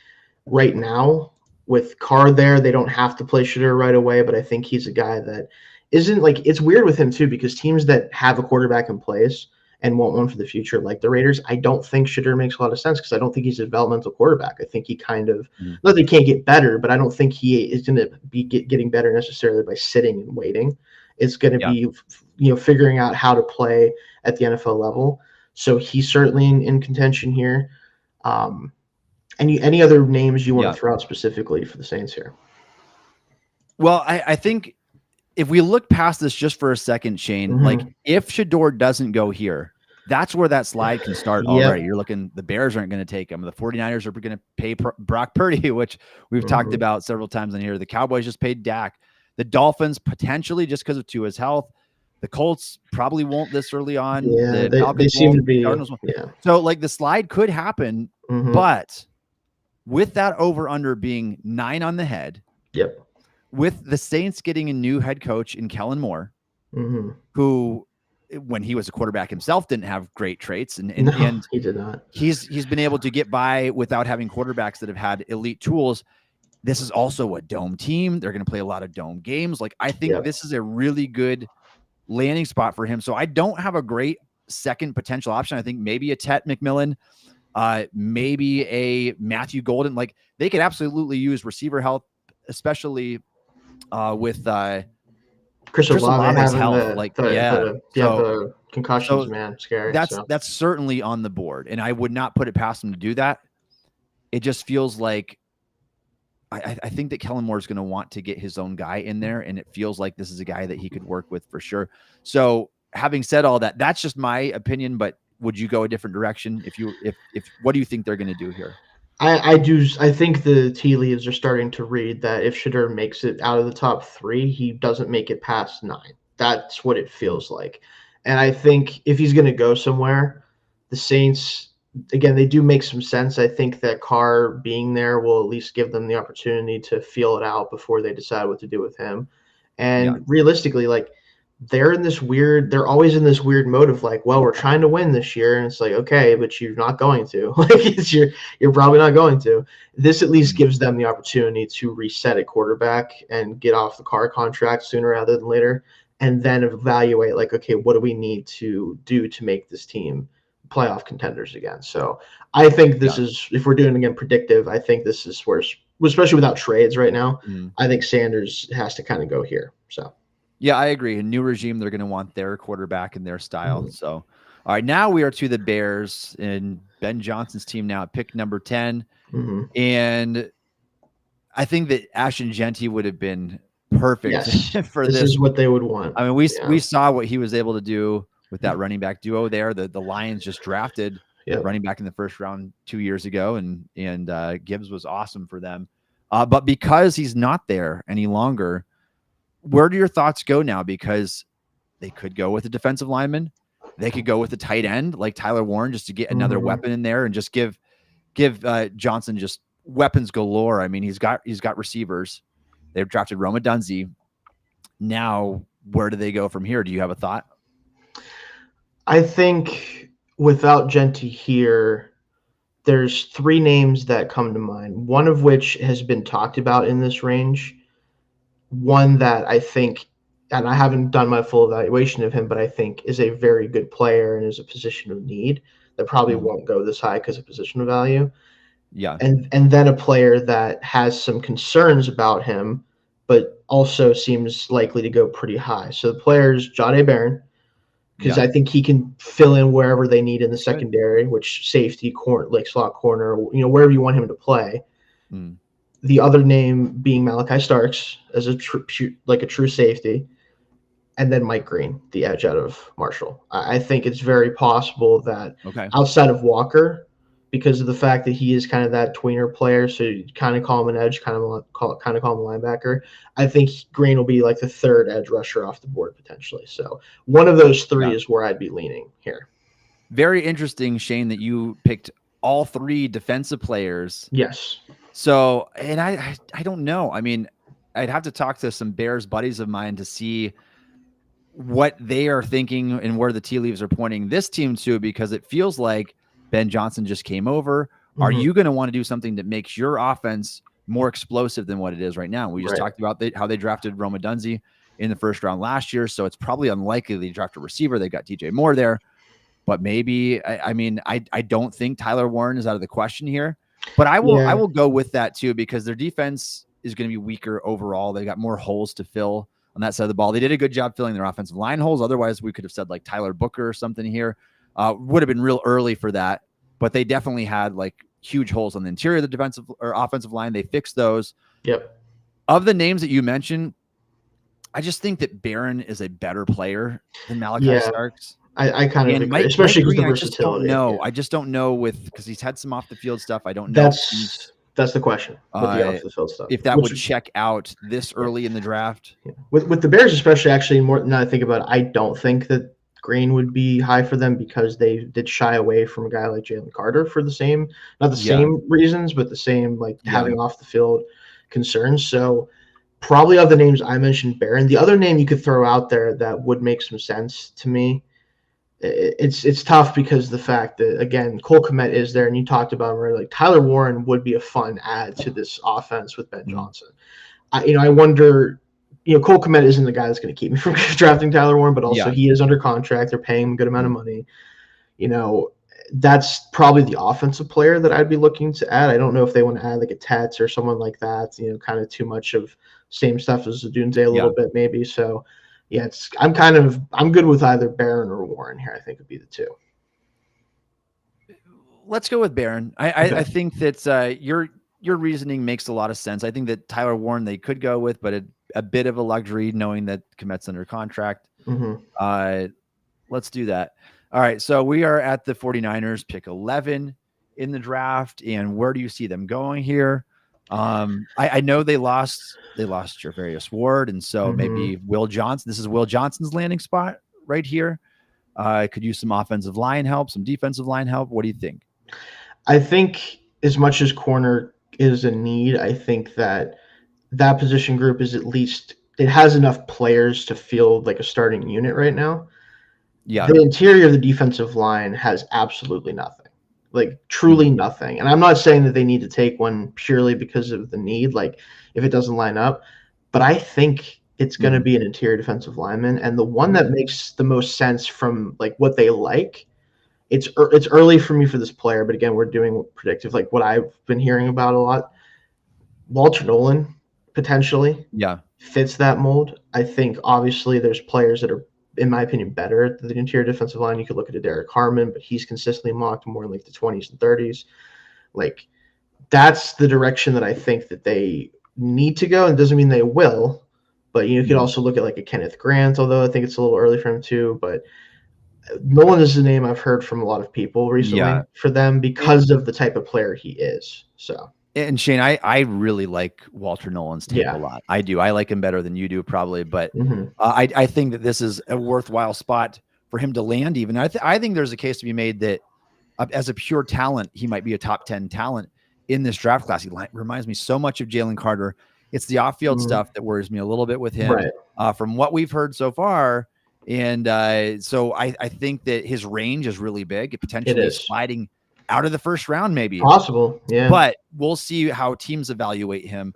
right now, with Carr there, they don't have to play Shedeur right away, but I think he's a guy that isn't like, it's weird with him too, because teams that have a quarterback in place and want one for the future, like the Raiders, I don't think Shedeur makes a lot of sense because I don't think he's a developmental quarterback. I think he kind of, not that he can't get better, but I don't think he is going to be getting better necessarily by sitting and waiting. It's going to be, figuring out how to play at the NFL level. So he's certainly in contention here. Any other names you want to throw out specifically for the Saints here? Well, I think if we look past this just for a second, Shayne, like if Shedeur doesn't go here, that's where that slide can start already. You're looking, the Bears aren't going to take him. The 49ers are going to pay Brock Purdy, which we've talked about several times on here. The Cowboys just paid Dak. The Dolphins potentially just because of Tua's health. The Colts probably won't this early on. Yeah, they seem to be. So like the slide could happen, but with that over-under being 9 on the head, with the Saints getting a new head coach in Kellen Moore, who, when he was a quarterback himself, didn't have great traits, and he did not. He's been able to get by without having quarterbacks that have had elite tools. This is also a dome team. They're going to play a lot of dome games. Like I think this is a really good landing spot for him. So I don't have a great second potential option. I think maybe a Tet McMillan, maybe a Matthew Golden. Like they could absolutely use receiver help, especially with Chris Olave's health. The concussions, man, scary. That's certainly on the board, and I would not put it past him to do that. It just feels like I think that Kellen Moore is going to want to get his own guy in there, and it feels like this is a guy that he could work with for sure. So having said all that, that's just my opinion, but would you go a different direction? If what do you think they're going to do here? I do. I think the tea leaves are starting to read that if Shedeur makes it out of the top 3, he doesn't make it past 9. That's what it feels like. And I think if he's going to go somewhere, the Saints, again, they do make some sense. I think that Carr being there will at least give them the opportunity to feel it out before they decide what to do with him. And realistically, like they're always in this weird mode of like, well, we're trying to win this year. And it's like, okay, but you're not going to. Like you're probably not going to. This at least gives them the opportunity to reset at quarterback and get off the Carr contract sooner rather than later. And then evaluate like, okay, what do we need to do to make this team playoff contenders again? So I think this is, if we're doing again predictive, I think this is where, especially without trades right now, I think Sanders has to kind of go here. So yeah, I agree. A new regime, they're going to want their quarterback and their style. So all right, now we are to the Bears and Ben Johnson's team now at pick number 10. And I think that Ashton Genty would have been perfect for this. This is what they would want. I mean, we saw what he was able to do with that running back duo there. The Lions just drafted running back in the first round 2 years ago, and Gibbs was awesome for them. But because he's not there any longer, where do your thoughts go now? Because they could go with a defensive lineman. They could go with a tight end like Tyler Warren just to get another weapon in there and just give Johnson just weapons galore. I mean, he's got receivers. They've drafted Roma Dunze. Now, where do they go from here? Do you have a thought? I think without Genty here, there's 3 names that come to mind, one of which has been talked about in this range. One that I think, and I haven't done my full evaluation of him, but I think is a very good player and is a position of need that probably won't go this high because of position of value. Yeah. And then a player that has some concerns about him, but also seems likely to go pretty high. So the player's Jahdae Barron, because I think he can fill in wherever they need in the secondary, which safety, like slot corner, wherever you want him to play. The other name being Malachi Starks as a true safety. and then Mike Green, the edge out of Marshall. I think it's very possible that Okay. outside of Walker, because of the fact that he is kind of that tweener player, so you kind of call him an edge, kind of call him a linebacker. I think Green will be like the third edge rusher off the board potentially. So one of those three is where I'd be leaning here. Very interesting, Shayne, that you picked all three defensive players. Yes. So, and I don't know. I mean, I'd have to talk to some Bears buddies of mine to see what they are thinking and where the tea leaves are pointing this team to, because it feels like Ben Johnson just came over. Are you going to want to do something that makes your offense more explosive than what it is right now? We just talked about how they drafted Roma Dunze in the first round last year, so it's probably unlikely they draft a receiver. They got DJ Moore there, but maybe I mean I don't think Tyler Warren is out of the question here, but I will go with that too, because their defense is going to be weaker overall. They got more holes to fill on that side of the ball. They did a good job filling their offensive line holes. Otherwise, we could have said like Tyler Booker or something here. Would have been real early for that, but they definitely had like huge holes on the interior of the defensive or offensive line. They fixed those. Yep. Of the names that you mentioned, I just think that Barron is a better player than Malachi Starks. I kind of agree, especially with the versatility. I just don't know because he's had some off the field stuff. I don't know. That's the question with the off the field stuff. If that would check out this early in the draft. Yeah. With the Bears, especially, actually, more now I think about it, I don't think that Green would be high for them, because they did shy away from a guy like Jalen Carter for the same, not the same reasons, but the same, like having off the field concerns. So probably of the names I mentioned, Barron. The other name you could throw out there that would make some sense to me, it's tough because the fact that, again, Cole Kmet is there, and you talked about him, right? Like Tyler Warren would be a fun add to this offense with Ben Johnson. I wonder. Cole Kmet isn't the guy that's going to keep me from drafting Tyler Warren, but also he is under contract. They're paying him a good amount of money. That's probably the offensive player that I'd be looking to add. I don't know if they want to add like a Tats or someone like that, kind of too much of same stuff as Dunze a little bit maybe. So, I'm good with either Barron or Warren here. I think would be the two. Let's go with Barron. I think that your reasoning makes a lot of sense. I think that Tyler Warren they could go with, but a bit of a luxury knowing that Kmet's under contract. Let's do that. All right. So we are at the 49ers, pick 11 in the draft. And where do you see them going here? I know they lost Gervarius Ward. And so maybe Will Johnson, this is Will Johnson's landing spot right here. Could use some offensive line help, some defensive line help. What do you think? I think as much as corner is a need, I think that position group is at least, it has enough players to feel like a starting unit right now. Yeah. The interior of the defensive line has absolutely nothing, like truly nothing. And I'm not saying that they need to take one purely because of the need, like if it doesn't line up, but I think it's going to be an interior defensive lineman. And the one that makes the most sense from like what they like, it's early for me for this player, but again, we're doing predictive, like what I've been hearing about a lot. Walter Nolan potentially fits that mold. I think obviously there's players that are, in my opinion, better at the interior defensive line. You could look at a Derek Harmon, but he's consistently mocked more in like the 20s and 30s. Like that's the direction that I think that they need to go. And it doesn't mean they will, but you could also look at like a Kenneth Grant, although I think it's a little early for him too. But Nolan is a name I've heard from a lot of people recently for them because of the type of player he is. So. And Shayne, I really like Walter Nolan's tape a lot. I do. I like him better than you do probably, but I think that this is a worthwhile spot for him to land even. I think there's a case to be made that as a pure talent, he might be a top 10 talent in this draft class. He reminds me so much of Jalen Carter. It's the off-field stuff that worries me a little bit with him from what we've heard so far. And so I think that his range is really big. It potentially is sliding out of the first round, maybe possible. Yeah. But we'll see how teams evaluate him.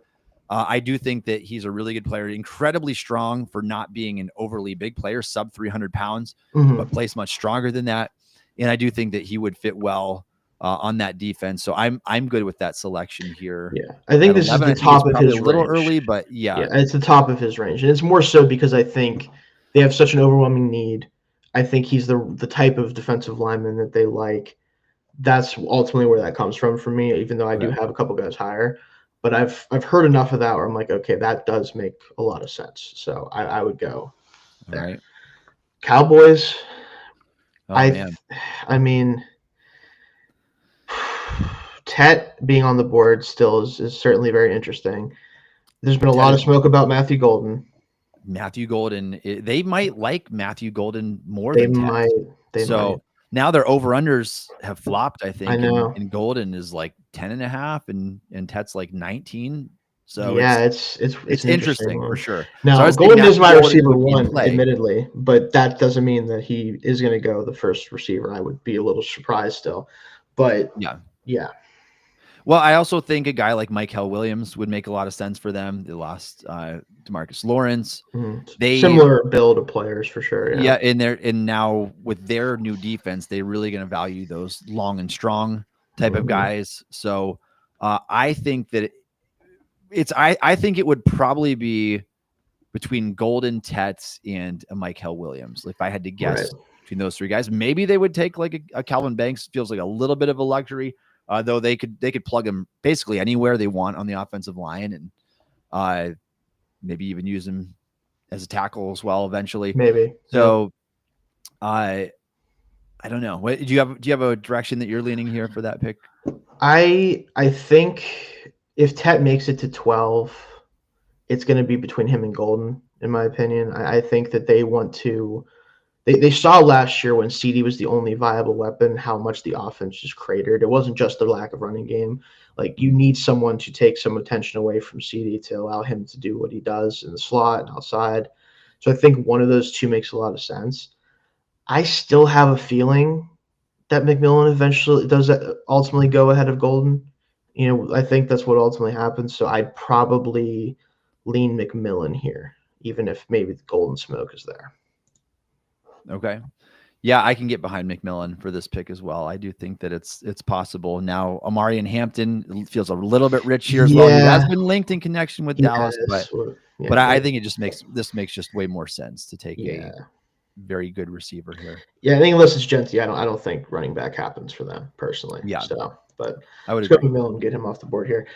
I do think that he's a really good player, incredibly strong for not being an overly big player, sub 300 pounds, but plays much stronger than that. And I do think that he would fit well on that defense. So I'm good with that selection here. Yeah. I think this is the top of his range. A little early, but yeah, it's the top of his range. And it's more so because I think they have such an overwhelming need. I think he's the type of defensive lineman that they like. That's ultimately where that comes from for me, even though I do have a couple guys higher. But I've heard enough of that where I'm like, okay, that does make a lot of sense. So I would go there. right. Cowboys. Oh man. I mean, Tet being on the board still is certainly very interesting. There's been a lot of smoke about Matthew Golden. Matthew Golden, they might like Matthew Golden more They than Tet. might. So now their over-unders have flopped, I think. I know. And Golden is like 10.5 and Tet's like 19. So yeah, it's interesting one. for sure. Now, so Golden is my receiver one, admittedly, but that doesn't mean that he is going to go the first receiver. I would be a little surprised still. But yeah. Well, I also think a guy like Michael Williams would make a lot of sense for them. They lost DeMarcus Lawrence. Mm-hmm. Similar build of players for sure. Yeah, and now with their new defense, they're really going to value those long and strong type of guys. So I think that I think it would probably be between Golden, Tets, and a Michael Williams. If I had to guess between those three guys, maybe they would take like a Calvin Banks. Feels like a little bit of a luxury. Though they could plug him basically anywhere they want on the offensive line, and maybe even use him as a tackle as well eventually. Maybe. So, I don't know. Do you have a direction that you're leaning here for that pick? I think if Tet makes it to 12, it's going to be between him and Golden, in my opinion. I think that they want to. They saw last year when CD was the only viable weapon, how much the offense just cratered. It wasn't just the lack of running game. Like, you need someone to take some attention away from CD to allow him to do what he does in the slot and outside. So I think one of those two makes a lot of sense. I still have a feeling that McMillan eventually does ultimately go ahead of Golden. I think that's what ultimately happens. So I'd probably lean McMillan here, even if maybe the Golden smoke is there. Okay. Yeah, I can get behind McMillan for this pick as well. I do think that it's possible. Now, Amari and Hampton feels a little bit rich here as well. He has been linked in connection with Dallas, but I think this makes just way more sense to take a very good receiver here. Yeah, I think unless it's Genty, I don't think running back happens for them personally. Yeah. So, but I would agree. Go McMillan and get him off the board here.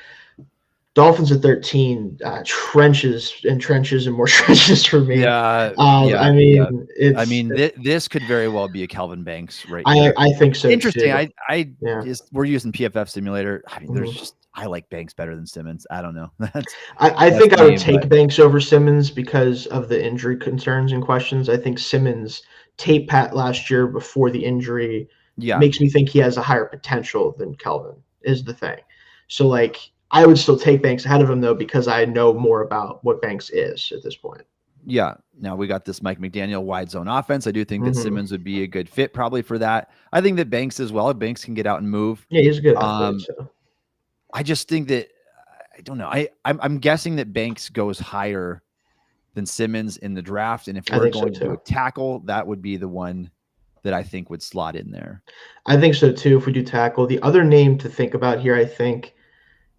Dolphins at 13, trenches and more trenches for me. This could very well be a Calvin Banks here. I think so. Interesting. Too. We're using PFF Simulator. I mean, I like Banks better than Simmons. I don't know. I think I would take Banks over Simmons because of the injury concerns and questions. I think Simmons tape pat last year before the injury makes me think he has a higher potential than Calvin is the thing. So I would still take Banks ahead of him, though, because I know more about what Banks is at this point. Yeah. Now we got this Mike McDaniel wide zone offense. I do think that Simmons would be a good fit probably for that. I think that Banks as well. Banks can get out and move. Yeah, he's a good athlete, so. I just think that I don't know. I'm guessing that Banks goes higher than Simmons in the draft. And if we're going to do a tackle, that would be the one that I think would slot in there. I think so, too, if we do tackle. The other name to think about here, I think,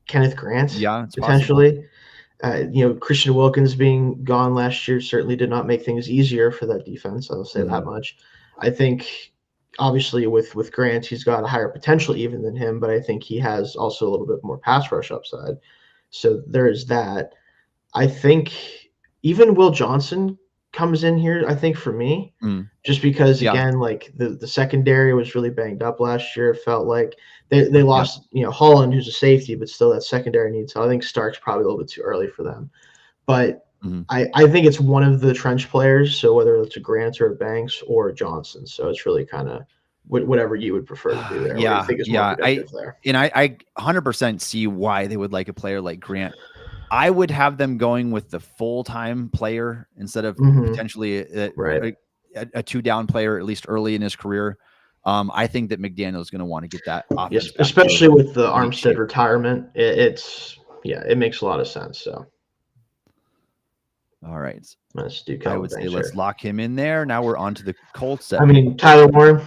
Kenneth Grant, potentially. Christian Wilkins being gone last year certainly did not make things easier for that defense. I'll say that much. I think, obviously, with Grant, he's got a higher potential even than him, but I think he has also a little bit more pass rush upside. So there is that. I think even Will Johnson comes in here, I think, for me, just because, again, the secondary was really banged up last year. It felt like they lost, Holland, who's a safety, but still that secondary needs. So I think Stark's probably a little bit too early for them. But I think it's one of the trench players. So whether it's a Grant or a Banks or a Johnson. So it's really kind of whatever you would prefer to do there. Yeah. What do you think is more productive there? And I 100% see why they would like a player like Grant. I would have them going with the full-time player instead of potentially a two-down player, at least early in his career. I think that McDaniel is going to want to get that off. Yes, especially with the Armstead retirement. It makes a lot of sense. So, all right, let's do. I would say let's lock him in there. Now we're on to the Colts. Tyler Warren.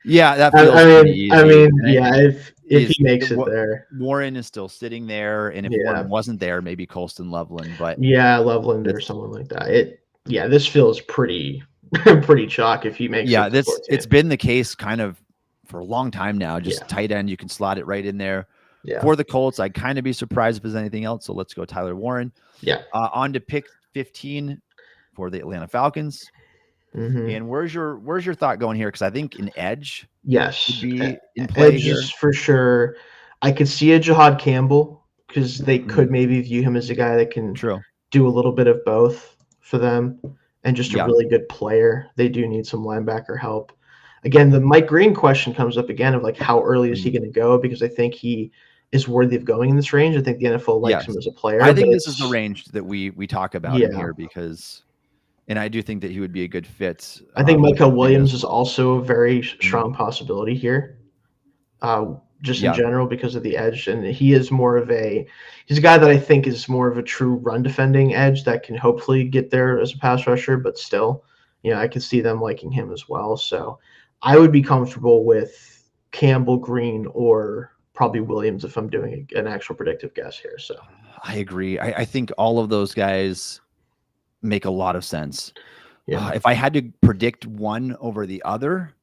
Yeah, that feels pretty easy. If he makes it there. Warren is still sitting there, and if Warren wasn't there, maybe Colston Loveland. But Loveland or someone like that. This feels pretty chalk if he makes it. It's been the case kind of for a long time now. Just tight end, you can slot it right in there. Yeah. For the Colts, I'd kind of be surprised if there's anything else. So let's go Tyler Warren. Yeah. On to pick 15 for the Atlanta Falcons. Mm-hmm. And where's your thought going here? Because I think an edge would Yes, be in play edges here. for sure. I could see a Jahad Campbell because they could maybe view him as a guy that can do a little bit of both for them, and just a really good player. They do need some linebacker help. Again, the Mike Green question comes up again of like how early is he going to go? Because I think he is worthy of going in this range. I think the NFL likes him as a player. I think this is the range that we talk about in here because. And I do think that he would be a good fit. I think Michael Williams is also a very strong possibility here, just in general because of the edge. And he is he's a guy that I think is more of a true run defending edge that can hopefully get there as a pass rusher, but still, I can see them liking him as well. So I would be comfortable with Campbell, Green, or probably Williams if I'm doing an actual predictive guess here. So I agree. I think all of those guys make a lot of sense. If I had to predict one over the other,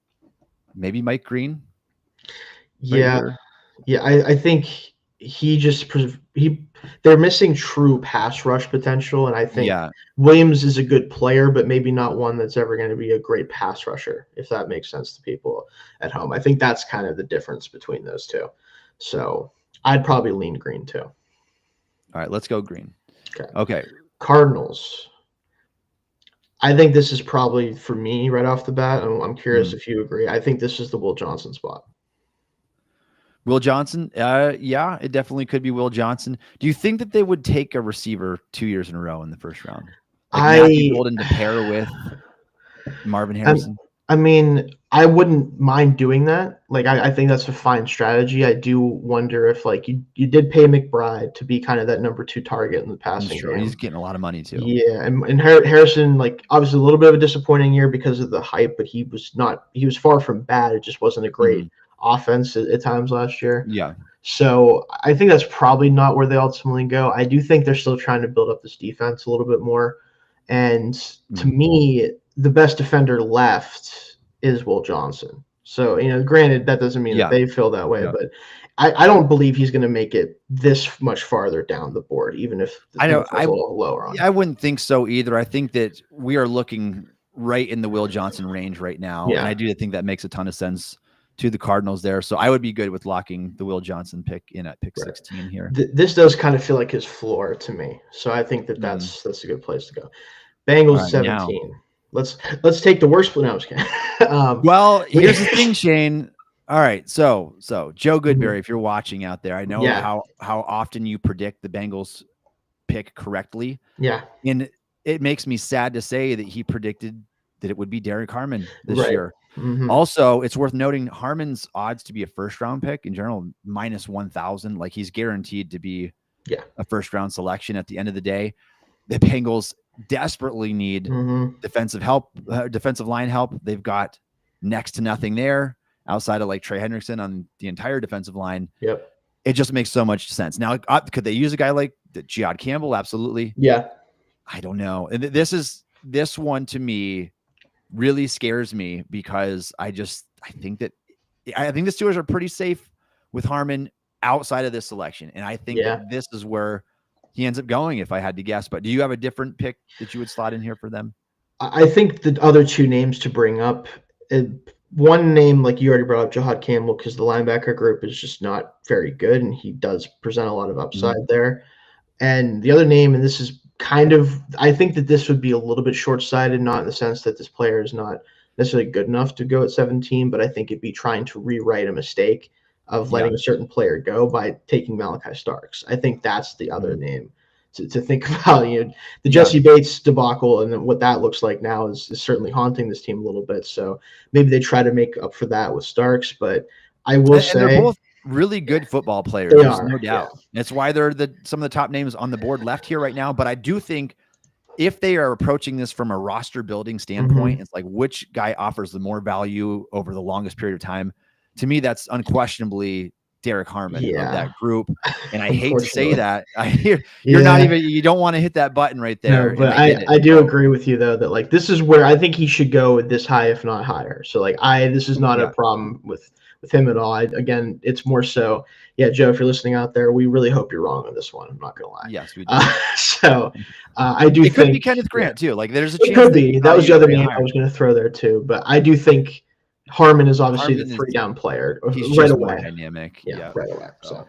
maybe Mike Green. I think they're missing true pass rush potential, and I think Williams is a good player, but maybe not one that's ever going to be a great pass rusher, if that makes sense to people at home. I think that's kind of the difference between those two. So I'd probably lean Green too. All right, let's go Green. Okay. Cardinals. I think this is probably for me right off the bat. I'm curious if you agree. I think this is the Will Johnson spot. Will Johnson? Yeah, it definitely could be Will Johnson. Do you think that they would take a receiver 2 years in a row in the first round? Like Matthew Golden to pair with Marvin Harrison? I mean, I wouldn't mind doing that. Like, I think that's a fine strategy. I do wonder if, like, you did pay McBride to be kind of that number 2 target in the passing game. He's getting a lot of money, too. Yeah, and Harrison, like, obviously a little bit of a disappointing year because of the hype, but he was far from bad. It just wasn't a great offense at times last year. Yeah. So I think that's probably not where they ultimately go. I do think they're still trying to build up this defense a little bit more. And to me, the best defender left is Will Johnson. So, granted, that doesn't mean that they feel that way, but I don't believe he's going to make it this much farther down the board, even if I know a little lower on. I wouldn't think so either. I think that we are looking right in the Will Johnson range right now. And I do think that makes a ton of sense to the Cardinals there. So I would be good with locking the Will Johnson pick in at pick 16 here. This does kind of feel like his floor to me. So I think that's a good place to go. Bengals 17. Now. Let's take the worst split. Well, here's the thing, Shayne. All right. So Joe Goodberry, if you're watching out there, I know how often you predict the Bengals pick correctly. Yeah. And it makes me sad to say that he predicted that it would be Derek Harmon this year. Mm-hmm. Also, it's worth noting Harmon's odds to be a first-round pick in general, minus 1,000. Like, he's guaranteed to be a first-round selection at the end of the day. The Bengals desperately need defensive line help. They've got next to nothing there outside of like Trey Hendrickson on the entire defensive line. Yep. It just makes so much sense. Now, could they use a guy like Jaggi Campbell? Absolutely. Yeah. I don't know. And this one to me really scares me because I think the Steelers are pretty safe with Harmon outside of this selection. And I think that this is where he ends up going if I had to guess. But do you have a different pick that you would slot in here for them? I think the other two names to bring up, one name, like you already brought up, Jahad Campbell, because the linebacker group is just not very good, and he does present a lot of upside there. And the other name, and this is kind of, I think that this would be a little bit short-sighted, not in the sense that this player is not necessarily good enough to go at 17, but I think it'd be trying to rewrite a mistake of letting a certain player go by taking Malachi Starks. I think that's the other name to think about. The Jesse Bates debacle and then what that looks like now is certainly haunting this team a little bit. So maybe they try to make up for that with Starks, but I will say they're both really good football players. There's no doubt. That's why they're some of the top names on the board left here right now. But I do think if they are approaching this from a roster building standpoint, it's like which guy offers the more value over the longest period of time. To me, that's unquestionably Derek Harmon of that group. And I hate to say that. You don't want to hit that button right there. No, but I do agree with you though, that like, this is where I think he should go this high, if not higher. So like this is not a problem with him at all. Again, it's more so, yeah, Joe, if you're listening out there, we really hope you're wrong on this one. I'm not gonna lie. Yes, we do. I do think it could be Kenneth Grant too. Like there's a chance it could be. That was the other name I was going to throw there too. But I do think Harmon is obviously the 3-down player right away. More dynamic. Yeah, right away. So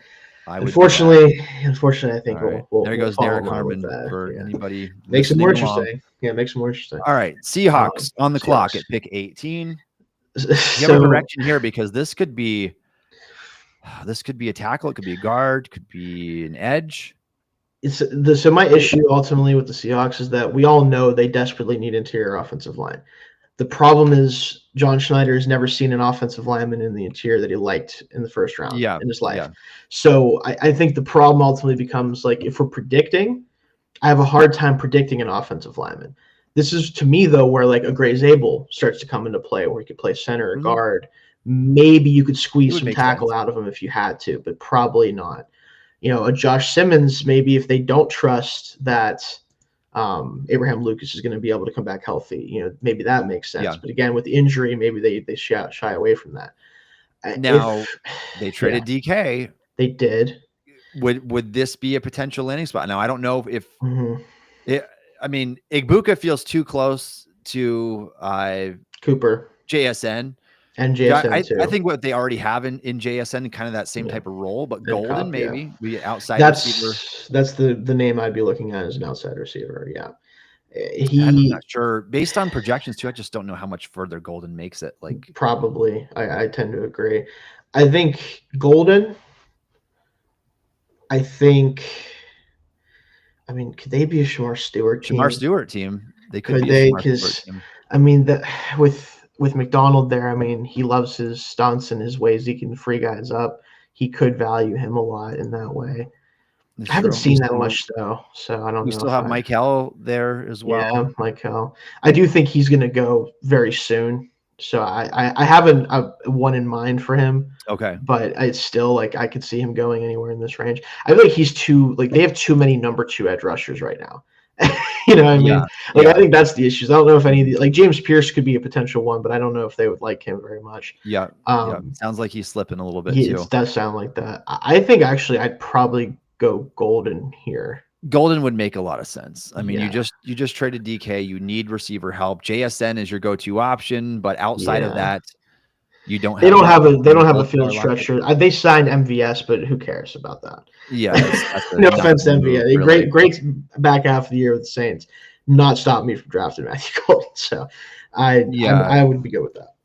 unfortunately, I think there goes Derek Harmon for anybody. Makes it more interesting. Yeah, makes it more interesting. All right, Seahawks on the clock at pick 18. You have a direction here because this could be a tackle, it could be a guard, could be an edge. So my issue ultimately with the Seahawks is that we all know they desperately need interior offensive line. The problem is John Schneider has never seen an offensive lineman in the interior that he liked in the first round in his life. Yeah. So I think the problem ultimately becomes like if we're predicting, I have a hard time predicting an offensive lineman. This is to me though where like a Gray Zabel starts to come into play, where he could play center or guard. Maybe you could squeeze some tackle out of him if you had to, but probably not. A Josh Simmons, maybe if they don't trust that Abraham Lucas is going to be able to come back healthy, maybe that makes sense. Yeah. But again, with the injury, maybe they shy away from that. Now, they traded DK. They did. Would this be a potential landing spot? Now, I don't know if Igbuka feels too close to Cooper. JSN. And JSN too. I think what they already have in JSN, kind of that same type of role, but Golden maybe be outside receiver. That's the name I'd be looking at as an outside receiver. Yeah, I'm not sure. Based on projections too, I just don't know how much further Golden makes it. Like probably, I tend to agree. I think Golden. Could they be a Shamar Stewart team? Shamar Stewart team. They could they? Because with McDonald there, he loves his stunts and his ways he can free guys up. He could value him a lot in that way. I haven't seen that much though, so I don't know. We still have Michael there as well. Yeah, Michael. I do think he's going to go very soon. So I have one in mind for him. Okay. But it's still like I could see him going anywhere in this range. I feel like they have too many number 2 edge rushers right now. You know what I mean? I think that's the issues. I don't know if any of the James Pierce could be a potential one, but I don't know if they would like him very much. Yeah. Sounds like he's slipping a little bit too. It does sound like that. I think actually I'd probably go Golden here. Golden would make a lot of sense. You just traded DK. You need receiver help. JSN is your go-to option, but outside of that, you don't. They don't have a field stretcher. They signed MVS, but who cares about that? Yeah, no offense to MVS. Great back half of the year with the Saints. Not stop me from drafting Matthew Golden. So I would be good with that.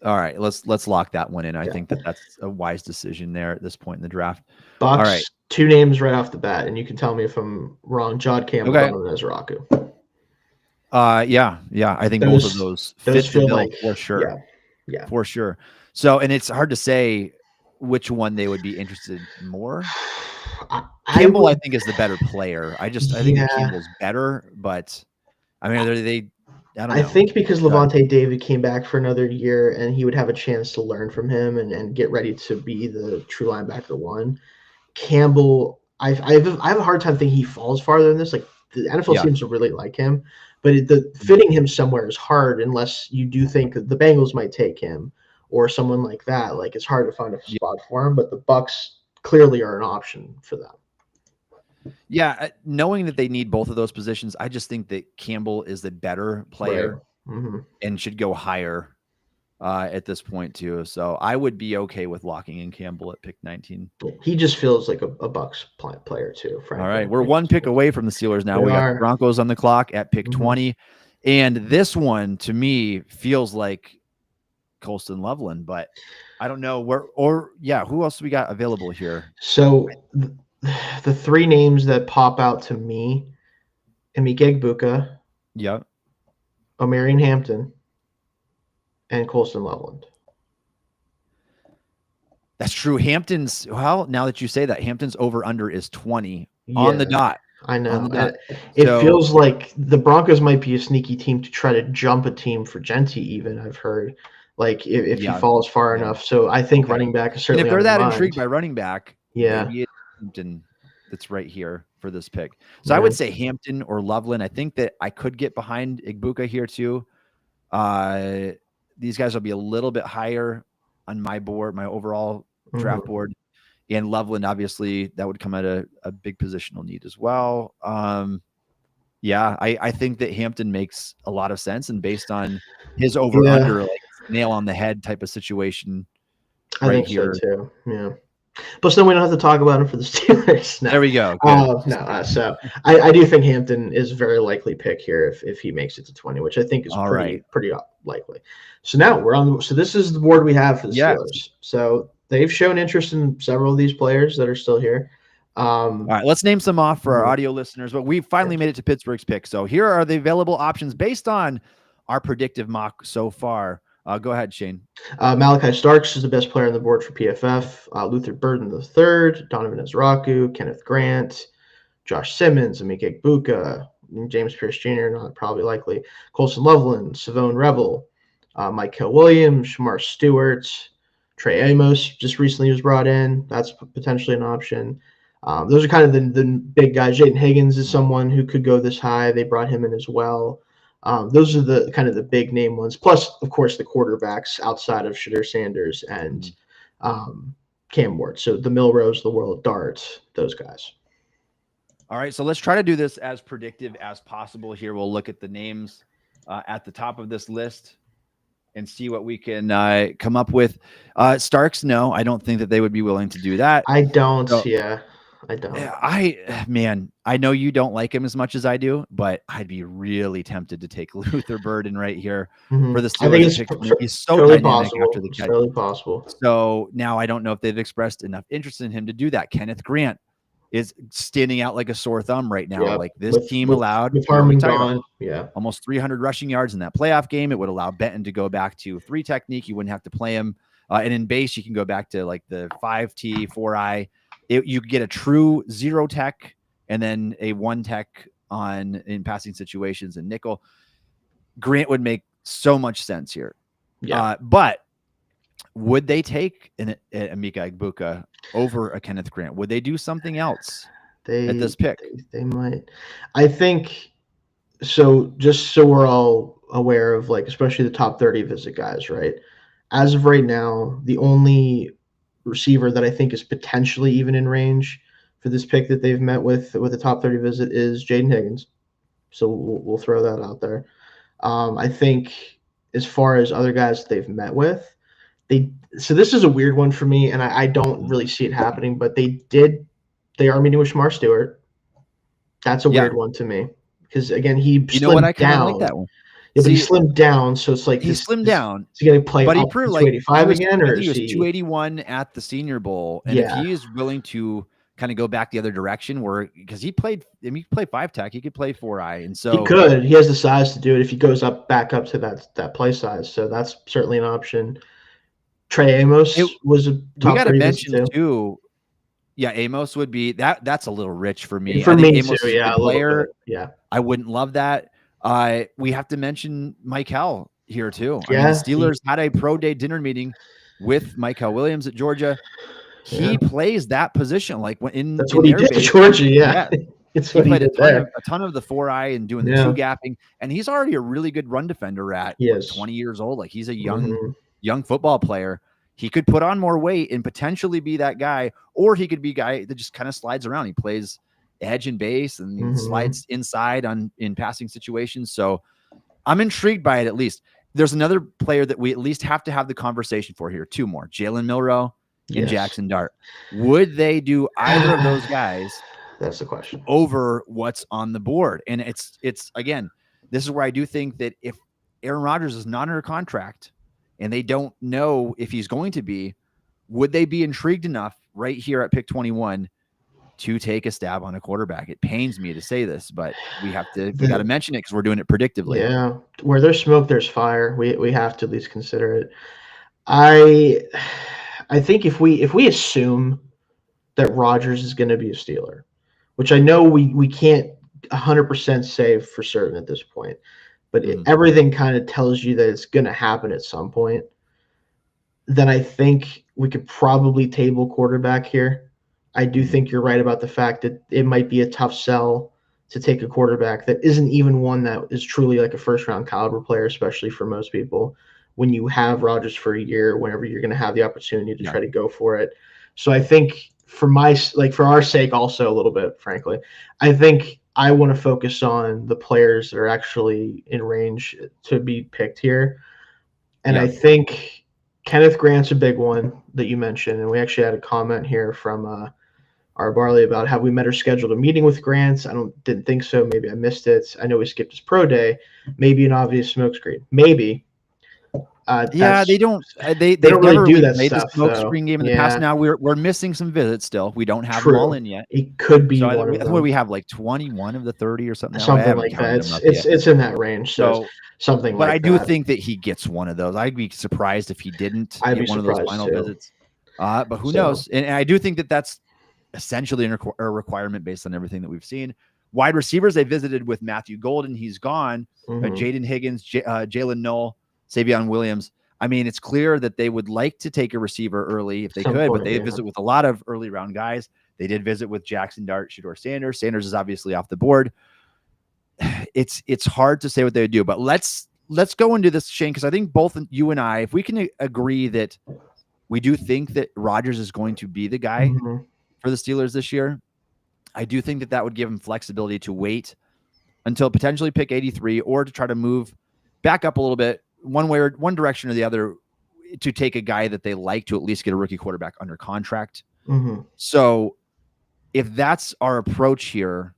All right, let's lock that one in. I think that's a wise decision there at this point in the draft. Bucks, all right. 2 names right off the bat, and you can tell me if I'm wrong. Jod Campbell and Ezraku. Yeah. I think both of those fit the bill for sure. Yeah, for sure. So, and it's hard to say which one they would be interested more. Campbell, I think, is the better player. I think Campbell's better, but I don't know. I think because Levante David came back for another year and he would have a chance to learn from him and get ready to be the true linebacker 1. Campbell, I have a hard time thinking he falls farther than this. Like the NFL seems to really like him, but fitting him somewhere is hard unless you do think the Bengals might take him or someone like that. Like it's hard to find a spot for him, but the Bucks clearly are an option for them. Yeah, knowing that they need both of those positions, I just think that Campbell is the better player and should go higher at this point too. So I would be okay with locking in Campbell at pick 19. He just feels like a Bucks player too. Frankly. All right, we're 1 pick away from the Steelers now. We got the Broncos on the clock at pick 20, and this one to me feels like Colston Loveland, but I don't know who else we got available here. So the 3 names that pop out to me: Emeka Egbuka, Omarion Hampton, and Colston Loveland. That's true. Hampton's, now that you say that, Hampton's over-under is 20 on the dot. I know. It feels like the Broncos might be a sneaky team to try to jump a team for Genty even, I've heard. Like if he falls far enough. So I think running back is certainly. And if they're that intrigued by running back, maybe it's Hampton that's right here for this pick. So I would say Hampton or Loveland. I think that I could get behind Egbuka here too. These guys will be a little bit higher on my board, my overall draft board. And Loveland, obviously, that would come at a big positional need as well. Yeah, I think that Hampton makes a lot of sense, and based on his over-under, like nail on the head type of situation I think so too. Yeah. Plus, then we don't have to talk about him for the Steelers. No. There we go. So I do think Hampton is a very likely pick here if he makes it to 20, which I think is pretty likely. So now we're on. So this is the board we have for the Steelers. So they've shown interest in several of these players that are still here. All right, let's name some off for our audio listeners. But we finally made it to Pittsburgh's pick. So here are the available options based on our predictive mock so far. Go ahead, Shayne. Malachi Starks is the best player on the board for PFF. Luther Burden III, Donovan Ezraku, Kenneth Grant, Josh Simmons, Emeka Egbuka, James Pierce Jr., not probably likely, Colson Loveland, Savone Revel, Michael Williams, Shamar Stewart, Trey Amos just recently was brought in. That's potentially an option. Those are kind of the big guys. Jaden Higgins is someone who could go this high. They brought him in as well. Those are the kind of the big name ones. Plus, of course, the quarterbacks outside of Shedeur Sanders and Cam Ward. So the Milrose, the World Darts, those guys. All right, so let's try to do this as predictive as possible here. We'll look at the names at the top of this list and see what we can come up with. Starks, no, I don't think that they would be willing to do that. I don't, I don't. I know you don't like him as much as I do, but I'd be really tempted to take Luther Burden right here for the Steelers. I think he's so dynamic after the catch. It's really possible. So now I don't know if they've expressed enough interest in him to do that. Kenneth Grant is standing out like a sore thumb right now. Yep. Like this team allowed almost 300 rushing yards in that playoff game. It would allow Benton to go back to 3 technique. You wouldn't have to play him. And in base, you can go back to like the 5T, 4I. You get a true 0 tech and then a 1 tech in passing situations and nickel. Grant would make so much sense here. Yeah. But would they take an Emeka Egbuka over a Kenneth Grant? Would they do something else at this pick? They might. I think so. Just so we're all aware of, like, especially the top 30 visit guys, right? As of right now, the only receiver that I think is potentially even in range for this pick that they've met with the top 30 visit is Jaden Higgins. So we'll throw that out there. I think as far as other guys they've met with, so this is a weird one for me, and I don't really see it happening, but they are meeting with Shamar Stewart. That's a weird one to me because, again, he slimmed down. Like that one. Yeah, but he slimmed down, so it's like he slimmed down. Is he going to play? But he proved like 285 again, or he was 281 at the Senior Bowl, and if he is willing to kind of go back the other direction, because he played 5 tech, he could play 4I, and so he could. He has the size to do it if he goes back up to that play size. So that's certainly an option. Trey Amos was a top. We got to mention too. Yeah, Amos would be that. That's a little rich for me. For me Amos too. Yeah, a little bit. Yeah, I wouldn't love that. We have to mention Michael here too. Yeah, I mean, the Steelers had a pro day dinner meeting with Michael Williams at Georgia. He plays that position like when that's what he did at Georgia. Yeah. It's he played a ton of the 4I and doing the 2 gapping, and he's already a really good run defender at 20 years old. Like he's a young football player. He could put on more weight and potentially be that guy, or he could be a guy that just kind of slides around. He plays edge and base and slides inside in passing situations. So I'm intrigued by it. At least there's another player that we at least have to have the conversation for here. 2 more, Jalen Milroe and Jackson Dart. Would they do either of those guys? That's the question. Over what's on the board. And it's again, this is where I do think that if Aaron Rodgers is not under contract and they don't know if he's going to be, would they be intrigued enough right here at pick 21 to take a stab on a quarterback? It pains me to say this, but we got to mention it because we're doing it predictively. Yeah. Where there's smoke, there's fire. We have to at least consider it. I think if we assume that Rodgers is going to be a Steeler, which I know we can't 100% say for certain at this point, but everything kind of tells you that it's going to happen at some point, then I think we could probably table quarterback here. I do think you're right about the fact that it might be a tough sell to take a quarterback that isn't even one that is truly like a first-round caliber player, especially for most people, when you have Rodgers for a year, whenever you're going to have the opportunity to try to go for it. So I think for our sake also a little bit, frankly, I think I want to focus on the players that are actually in range to be picked here. And I think Kenneth Grant's a big one that you mentioned. And we actually had a comment here from our Barley about have we met or scheduled a meeting with Grant? Didn't think so. Maybe I missed it. I know we skipped his pro day. Maybe an obvious smokescreen. Maybe. They don't. They've don't really never do really that played stuff, the smokescreen game in the past. Now we're missing some visits still. We don't have them all in yet. It could be so one of them. What do we have, like 21 of the 30 or something? Something like that. It's in that range. So something but like I do that. think that he gets one of those. I'd be surprised if he didn't get one of those final visits. But who knows? And I do think that that's essentially a requirement based on everything that we've seen. Wide receivers, they visited with Matthew Golden. He's gone. Jaden Higgins, Jalen Knoll, Savion Williams. I mean, it's clear that they would like to take a receiver early if they could, but they visit with a lot of early round guys. They did visit with Jackson Dart, Shedeur Sanders. Sanders is obviously off the board. It's hard to say what they would do, but let's go into this, Shayne, because I think both you and I, if we can agree that we do think that Rodgers is going to be the guy for the Steelers this year, I do think that would give him flexibility to wait until potentially pick 83 or to try to move back up a little bit one direction or the other to take a guy that they like to at least get a rookie quarterback under contract. So if that's our approach here,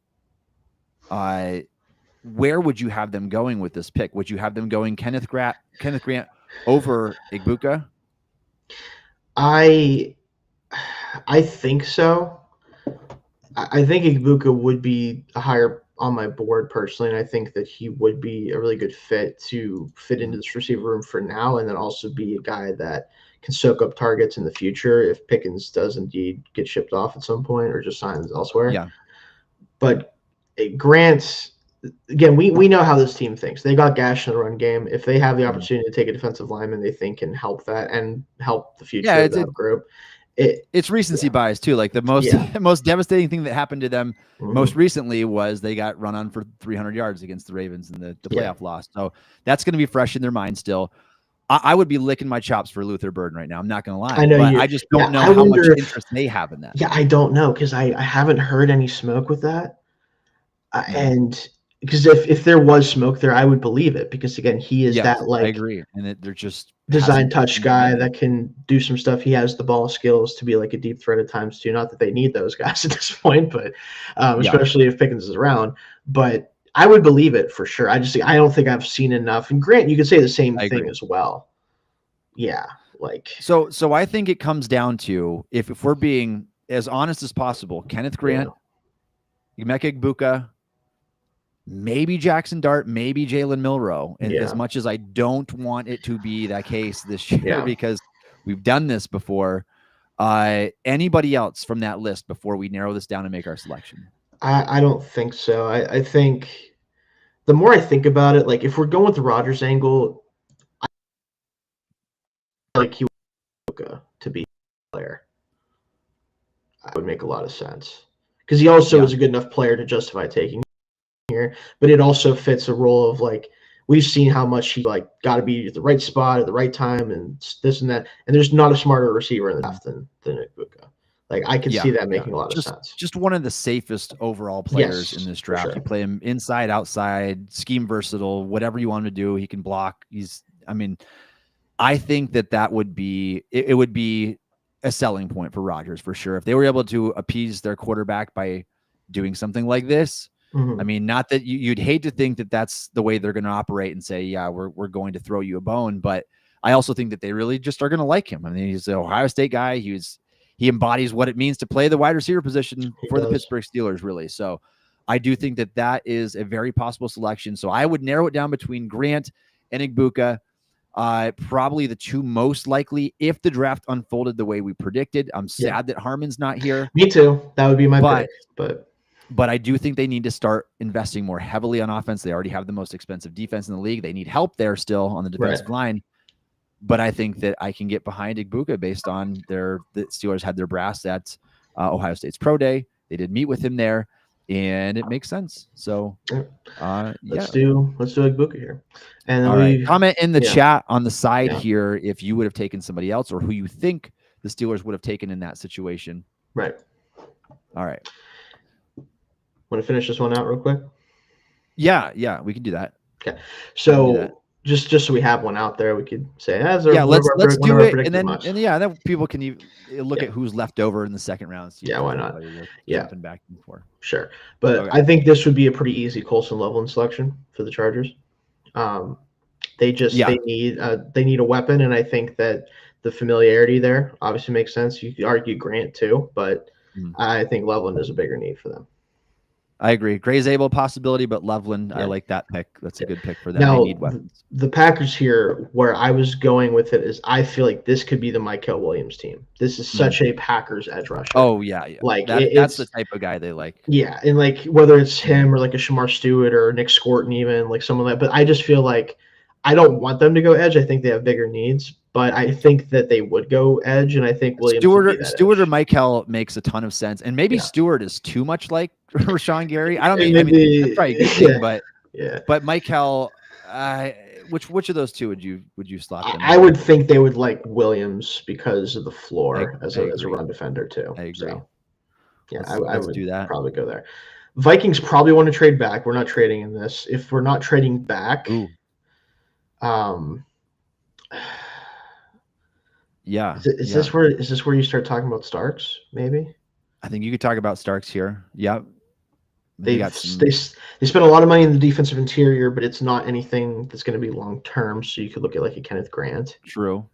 where would you have them going with this pick? Would you have them going Kenneth Grant over Igbuka? I think so. I think Igbuka would be a higher on my board personally, and I think that he would be a really good fit into this receiver room for now, and then also be a guy that can soak up targets in the future if Pickens does indeed get shipped off at some point or just signs elsewhere. Yeah. But Grant, again, we know how this team thinks. They got gash in the run game. If they have the opportunity to take a defensive lineman they think can help that and help the future of that group. It's recency bias too. Like the most devastating thing that happened to them most recently was they got run on for 300 yards against the Ravens in the playoff loss. So that's going to be fresh in their mind still. I would be licking my chops for Luther Burden right now. I'm not going to lie. I know, but I just don't know how much interest they have in that. Yeah, I don't know because I haven't heard any smoke with that. And because if there was smoke there, I would believe it because again, he is that like I agree, and they're just design touch guy that can do some stuff. He has the ball skills to be like a deep threat at times too. Not that they need those guys at this point, but especially if Pickens is around. But I would believe it for sure. I don't think I've seen enough. And Grant, you could say the same thing as well. Yeah, like so I think it comes down to if we're being as honest as possible, Kenneth Grant, Emeka Egbuka, maybe Jackson Dart, maybe Jalen Milroe. And as much as I don't want it to be that case this year because we've done this before, anybody else from that list before we narrow this down and make our selection? I don't think so. I think the more I think about it, like if we're going with the Rodgers angle, I like he would to be a player. That would make a lot of sense because he also is a good enough player to justify taking here, but it also fits a role of like we've seen how much he like got to be at the right spot at the right time and this and that, and there's not a smarter receiver in the draft than Egbuka. Like I can see that making a lot of sense. Just one of the safest overall players in this draft. You play him inside, outside, scheme versatile, whatever you want him to do. He can block. I think that would be it would be a selling point for Rodgers for sure if they were able to appease their quarterback by doing something like this. I mean, not that you'd hate to think that that's the way they're going to operate and say, yeah, we're going to throw you a bone. But I also think that they really just are going to like him. I mean, he's an Ohio State guy. He embodies what it means to play the wide receiver position for the Pittsburgh Steelers, really. So I do think that is a very possible selection. So I would narrow it down between Grant and Egbuka. Probably the two most likely if the draft unfolded the way we predicted. I'm sad that Harmon's not here. Me too. That would be my pick. But I do think they need to start investing more heavily on offense. They already have the most expensive defense in the league. They need help there still on the defensive line. But I think that I can get behind Egbuka based on the Steelers had their brass at Ohio State's pro day. They did meet with him there. and it makes sense. So, let's do Igbuka here. And then all right, comment in the chat on the side Yeah. here if you would have taken somebody else or who you think the Steelers would have taken in that situation. Right. All right. Want to finish this one out real quick? Yeah, we can do that. Okay. So just so we have one out there, we could say, let's do it, and then people can look at who's left over in the second round. Why not? Jumping back and forth. Sure, but I think this would be a pretty easy Colson Loveland selection for the Chargers. They need a weapon, and I think that the familiarity there obviously makes sense. You could argue Grant too, but I think Loveland is a bigger need for them. I agree. Gray's able possibility, but Loveland, I like that pick. That's a good pick for them. Now, they need weapons. The Packers here, where I was going with it, is I feel like this could be the Mykel Williams team. This is such a Packers edge rusher. Oh, yeah. Like that's the type of guy they like. Yeah, and like whether it's him or like a Shamar Stewart or Nick Scorton, even like someone like. But I just feel like I don't want them to go edge. I think they have bigger needs. But I think that they would go edge, and I think Williams Stewart or Mykel makes a ton of sense. And maybe Stewart is too much like Rashawn Gary. I mean, that's probably a good thing, but Mykel, which of those two would you slot them? I would think they would like Williams because of the floor as a run defender too. I agree. So, I would do that. Probably go there. Vikings probably want to trade back. We're not trading in this. If we're not trading back, yeah. Is this where you start talking about Starks? Maybe. I think you could talk about Starks here. Yep. They spent a lot of money in the defensive interior, but it's not anything that's going to be long term. So you could look at like a Kenneth Grant. True.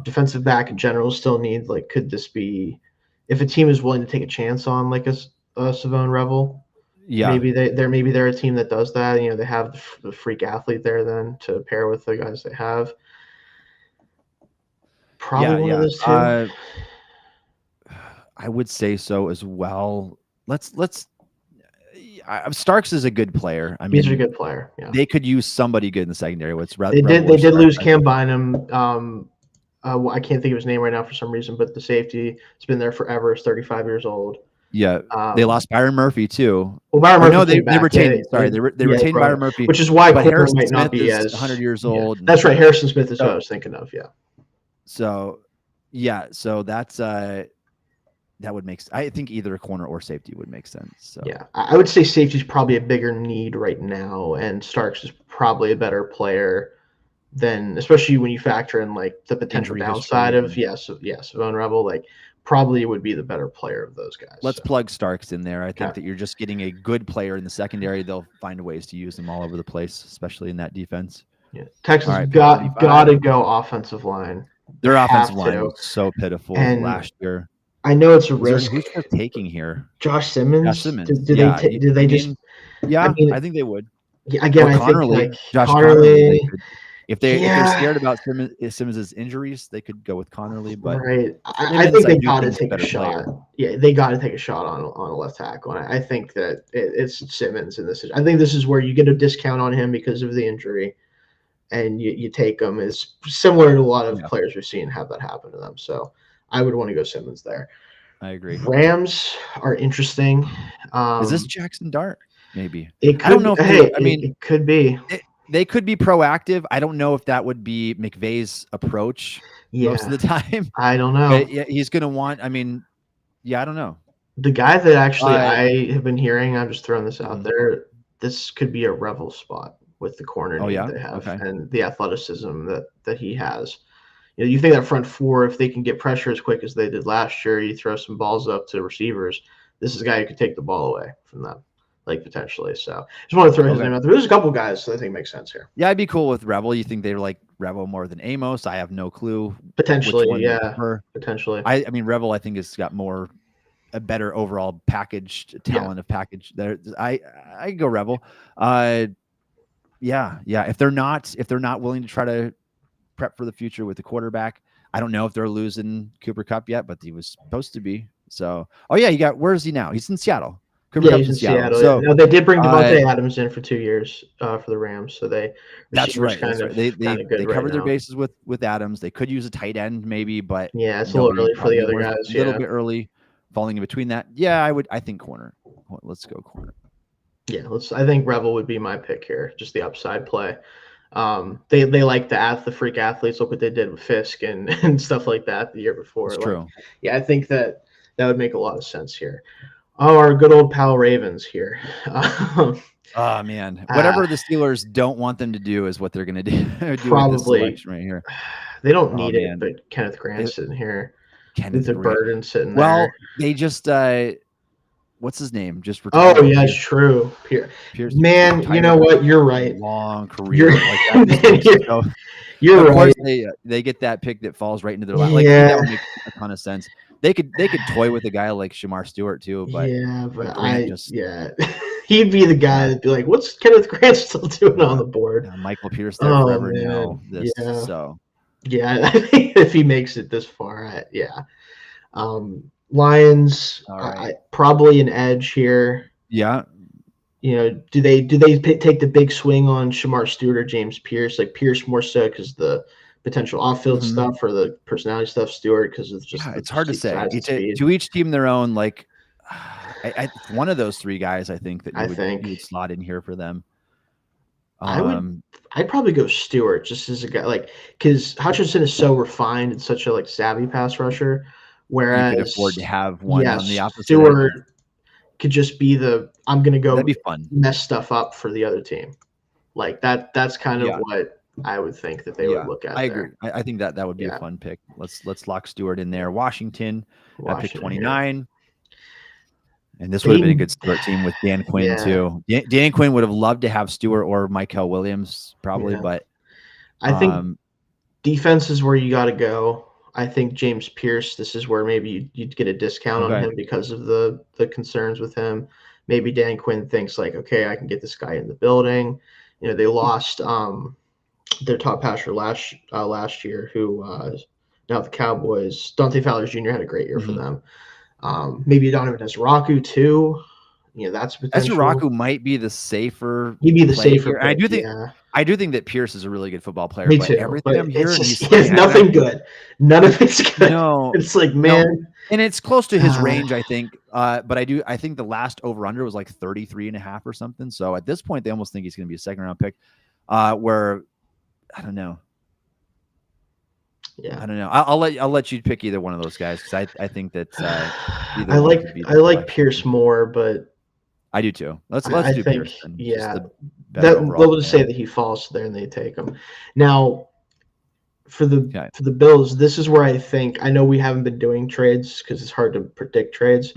Defensive back in general still need could this be if a team is willing to take a chance on like a Savone Revel? Yeah. Maybe they're a team that does that. They have the freak athlete there then to pair with the guys they have. Probably one of those two. I would say so as well. Starks is a good player. I mean, he's a good player. Yeah. They could use somebody good in the secondary. They did lose Cam Bynum. I can't think of his name right now for some reason, but the safety has been there forever. Is 35 years old. Yeah, they lost Byron Murphy too. Well, Byron Murphy. No, they retained. They retained Byron Murphy, which is why Harrison might Smith not be as 100 years old. That's right. Harrison Smith is what I was thinking of. Yeah. So that's that would make. I think either a corner or safety would make sense. So yeah, I would say safety is probably a bigger need right now, and Starks is probably a better player than, especially when you factor in like the potential downside of Savone Revel, like probably would be the better player of those guys. Let's plug Starks in there. I think that you're just getting a good player in the secondary. They'll find ways to use them all over the place, especially in that defense. Yeah, Texas got to go offensive line. Their offensive line was so pitiful last year. I know it's a risk. Who's they're taking here? Josh Simmons. Do they just? Yeah, I think they would. Yeah, again, I think like Josh Connerly. If they're scared about Simmons' injuries, they could go with Connerly. But I think they got to take a shot. Yeah, they got to take a shot on a left tackle. And I think that it's Simmons in this. I think this is where you get a discount on him because of the injury, and you take him. It's similar to a lot of players we've seen have that happen to them. So I would want to go Simmons there. I agree. Rams are interesting. Is this Jackson Dart? Maybe. I don't know. It could be. They could be proactive. I don't know if that would be McVay's approach most of the time. I don't know. But he's going to want. I mean, I don't know. The guy that actually I have been hearing, I'm just throwing this out there. This could be a Revel spot with the corner they have and the athleticism that he has. You think that front four, if they can get pressure as quick as they did last year, you throw some balls up to receivers. This is a guy who could take the ball away from them, like potentially. So just want to throw his name out there. There's a couple guys that I think make sense here. Yeah, I'd be cool with Revel. You think they like Revel more than Amos? I have no clue. Potentially, potentially. I mean, Revel I think has got a better overall packaged talent of package there. I could go Revel. If they're not willing to try to prep for the future with the quarterback, I don't know if they're losing Cooper Kupp yet, but he was supposed to be. So, where is he now? He's in Seattle. Cooper Kupp's in Seattle. So, no, they did bring Devontae Adams in for 2 years for the Rams. So that's right. They covered their bases with Adams. They could use a tight end maybe, but it's a little early for the other guys. A little bit early, falling in between that. Yeah, I think corner Let's go corner. Yeah, I think Revel would be my pick here, just the upside play. They like the freak athletes. Look what they did with Fisk and stuff like that the year before. It's true. Yeah, I think that would make a lot of sense here. Oh, our good old pal Ravens here. Oh man, whatever the Steelers don't want them to do is what they're going to do. Probably with this selection right here. They don't need it, but Kenneth Grant's sitting here. Luther Burden sitting there. Well, they just what's his name? Just retired. Oh yeah, it's true. Pierce. Man, you know what? You're right. Long career. You're of right. Course they get that pick that falls right into their lap. Like that would make a ton of sense. They could toy with a guy like Shamar Stewart too, but he'd be the guy that'd be like, "What's Kenneth Grant still doing on the board?" Michael Pierce there forever now. Yeah, I think if he makes it this far, Lions, probably an edge here. Yeah. You know, do they take the big swing on Shamar Stewart or James Pierce? Like Pierce more so because the potential off-field stuff or the personality stuff. Stewart because it's just it's hard to say. To each team their own. Like one of those three guys, I think that you would slot in here for them. I'd probably go Stewart just as a guy, like because Hutchinson is so refined and such a savvy pass rusher. Whereas you could afford to have one on the opposite. Stewart could just be I'm going to go That'd be fun. Mess stuff up for the other team. Like that's kind of what I would think that they would look at. I agree. I think that would be a fun pick. Let's lock Stewart in there. Washington at pick 29. Here. And this would have been a good Stewart team with Dan Quinn too. Dan Quinn would have loved to have Stewart or Michael Williams probably, but I think defense is where you got to go. I think James Pierce, this is where maybe you'd get a discount on him because of the concerns with him. Maybe Dan Quinn thinks like, okay, I can get this guy in the building. You know, they lost their top passer last year, who now the Cowboys. Dante Fowler Jr. had a great year for them. Maybe Donovan Ezraku too. You know, that's potential. Ezraku might be the safer. He'd be the safer. I do think. I do think that Pierce is a really good football player. Me too. Everything I'm hearing, he's nothing good. None of it's good. No, it's like man, and it's close to his range, I think. But I think the last over under was like 33.5 or something. So at this point, they almost think he's going to be a second round pick. Where I don't know. Yeah, I don't know. I'll let you pick either one of those guys because I think that I like Pierce more, but I do too. Let's do Pierce. Yeah, we'll just say that he falls there and they take him. Now, for the Bills, this is where I know we haven't been doing trades because it's hard to predict trades.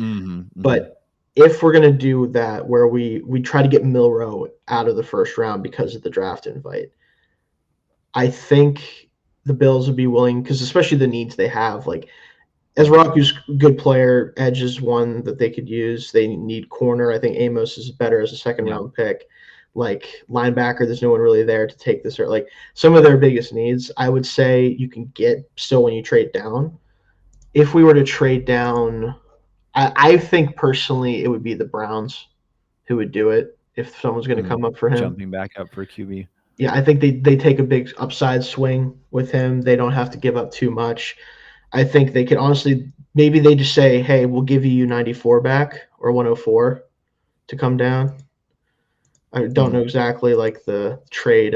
But if we're gonna do that, where we try to get Milroe out of the first round because of the draft invite, I think the Bills would be willing, because especially the needs they have, like Ezraku's a good player, edge is one that they could use. They need corner. I think Amos is better as a second round pick. Like linebacker, there's no one really there to take this. Or like some of their biggest needs, I would say you can get still when you trade down. If we were to trade down, I think personally it would be the Browns who would do it if someone's going to come up for him. Jumping back up for QB. Yeah, I think they take a big upside swing with him. They don't have to give up too much. I think they could honestly, maybe they just say, hey, we'll give you 94 back or 104 to come down. I don't know exactly like the trade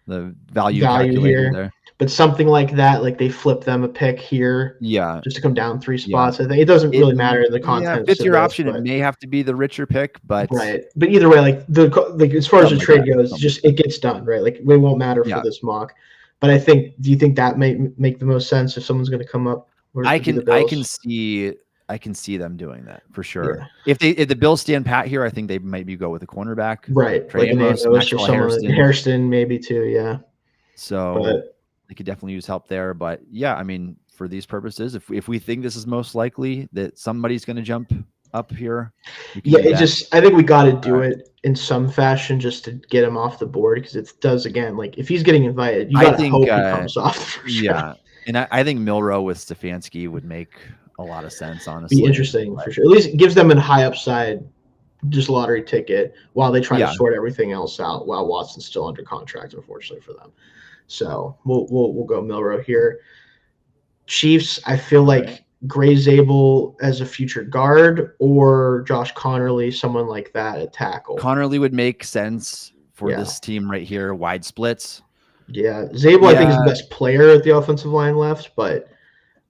the value here there. But something like that, like they flip them a pick here, just to come down 3 spots. I think it doesn't really matter the content. If it's your option, it may have to be the richer pick, but But either way, like as far as the trade goes, it gets done, right? Like it won't matter for this mock. But I think, do you think that may make the most sense if someone's going to come up? I can see them doing that for sure. Yeah. If the Bills stand pat here, I think they maybe go with a cornerback, right? Like Amos or someone, Hairston maybe too, yeah. So they could definitely use help there. But yeah, I mean, for these purposes, if we think this is most likely that somebody's going to jump up here, I think we got to do it in some fashion just to get him off the board, because it does, again, like if he's getting invited, you got to hope he comes off. And I think Milroe with Stefanski would make a lot of sense, honestly. Be interesting for sure. At least it gives them a high upside, just lottery ticket, while they try to sort everything else out while Watson's still under contract, unfortunately for them. So we'll go Milroe here. Chiefs, I feel like Gray Zabel as a future guard or Josh Connerly, someone like that at tackle. Connerly would make sense for this team right here. Wide splits. Yeah, Zabel I think is the best player at the offensive line left, but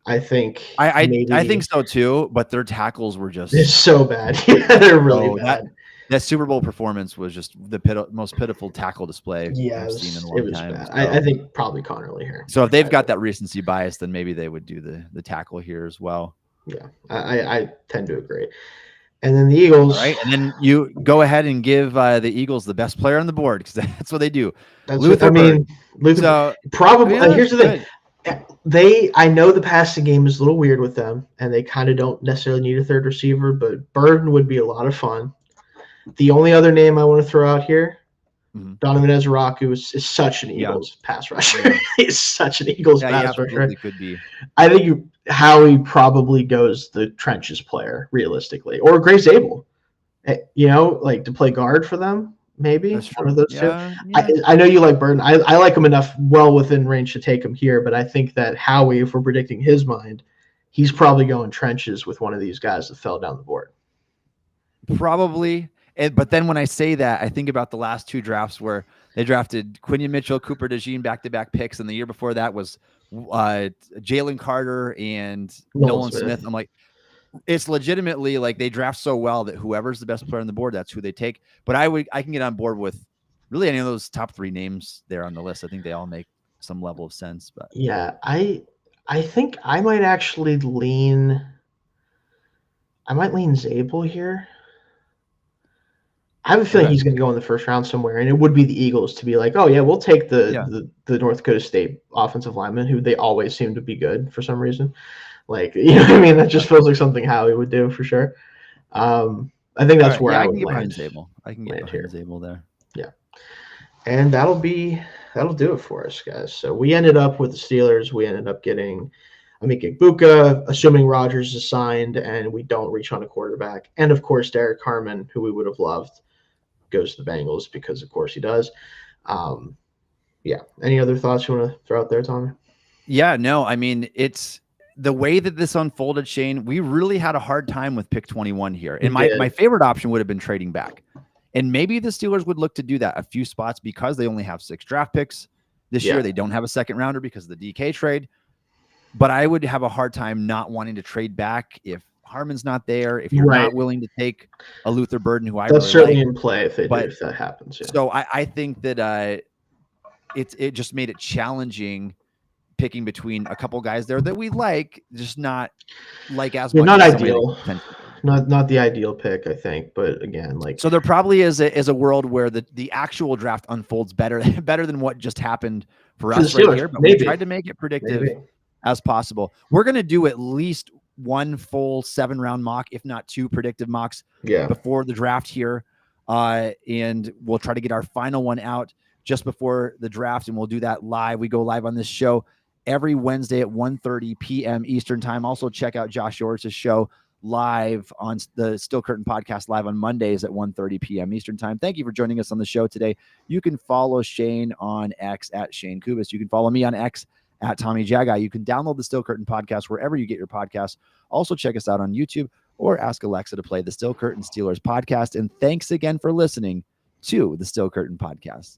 I think I think so too. But their tackles were just so bad. Yeah, they're really bad. That Super Bowl performance was just the most pitiful tackle display I've seen in a long time. Bad. So, I think probably Connerly here. So if they've got that recency bias, then maybe they would do the tackle here as well. Yeah, I tend to agree. And then the Eagles. All right, and then you go ahead and give the Eagles the best player on the board because that's what they do. Luther Bird. So, probably here's the thing. I know the passing game is a little weird with them, and they kind of don't necessarily need a third receiver, but Burden would be a lot of fun. The only other name I want to throw out here, Donovan Ezraku is such an Eagles pass rusher. He's such an Eagles pass rusher. Could be. I think Howie probably goes the trenches player, realistically, or Gray Zabel. To play guard for them, maybe one of those two. Yeah. I know you like Burden. I like him enough, well within range to take him here, but I think that Howie, if we're predicting his mind, he's probably going trenches with one of these guys that fell down the board. Probably. But then when I say that, I think about the last two drafts where they drafted Quinion Mitchell, Cooper DeJean back-to-back picks, and the year before that was Jalen Carter and Nolan Smith. I'm like, it's legitimately like they draft so well that whoever's the best player on the board, that's who they take. But I can get on board with really any of those top three names there on the list. I think they all make some level of sense. But yeah, I think I might actually lean Zabel here. I have a feeling he's going to go in the first round somewhere, and it would be the Eagles to be like, oh, yeah, we'll take the North Dakota State offensive lineman, who they always seem to be good for some reason. Like, you know what I mean? That just feels like something Howie would do for sure. I think that's where I would land. Zabel. I can get behind Zabel there. Yeah. And that'll do it for us, guys. So we ended up with the Steelers. We ended up getting Emeka Egbuka, assuming Rodgers is signed and we don't reach on a quarterback. And, of course, Derek Harmon, who we would have loved, goes to the Bengals because, of course, he does. Any other thoughts you want to throw out there, Tommy? Yeah, no, I mean, it's the way that this unfolded, Shayne, we really had a hard time with pick 21 here. And my favorite option would have been trading back. And maybe the Steelers would look to do that a few spots because they only have 6 draft picks this year. They don't have a second rounder because of the DK trade. But I would have a hard time not wanting to trade back if Harmon's not there, if you're not willing to take a Luther Burden, who that's certainly in play if that happens. Yeah. So I think that it just made it challenging picking between a couple guys there that we like, just not like as much. Not ideal. Not the ideal pick, I think. But again, so there probably is a world where the actual draft unfolds better than what just happened for us right here. But we tried to make it predictive as possible. We're going to do at least one full 7-round mock, if not 2 predictive mocks before the draft here. And we'll try to get our final one out just before the draft, and we'll do that live. We go live on this show every Wednesday at 1:30 p.m. Eastern time. Also check out Josh Yortz's show live on the Steel Curtain podcast live on Mondays at 1:30 p.m. Eastern time. Thank you for joining us on the show today. You can follow Shayne on X at Shayne Kubas. You can follow me on X at Tommy Jaggi. You can download the Steel Curtain podcast wherever you get your podcasts. Also check us out on YouTube or ask Alexa to play the Steel Curtain Steelers podcast. And thanks again for listening to the Steel Curtain podcast.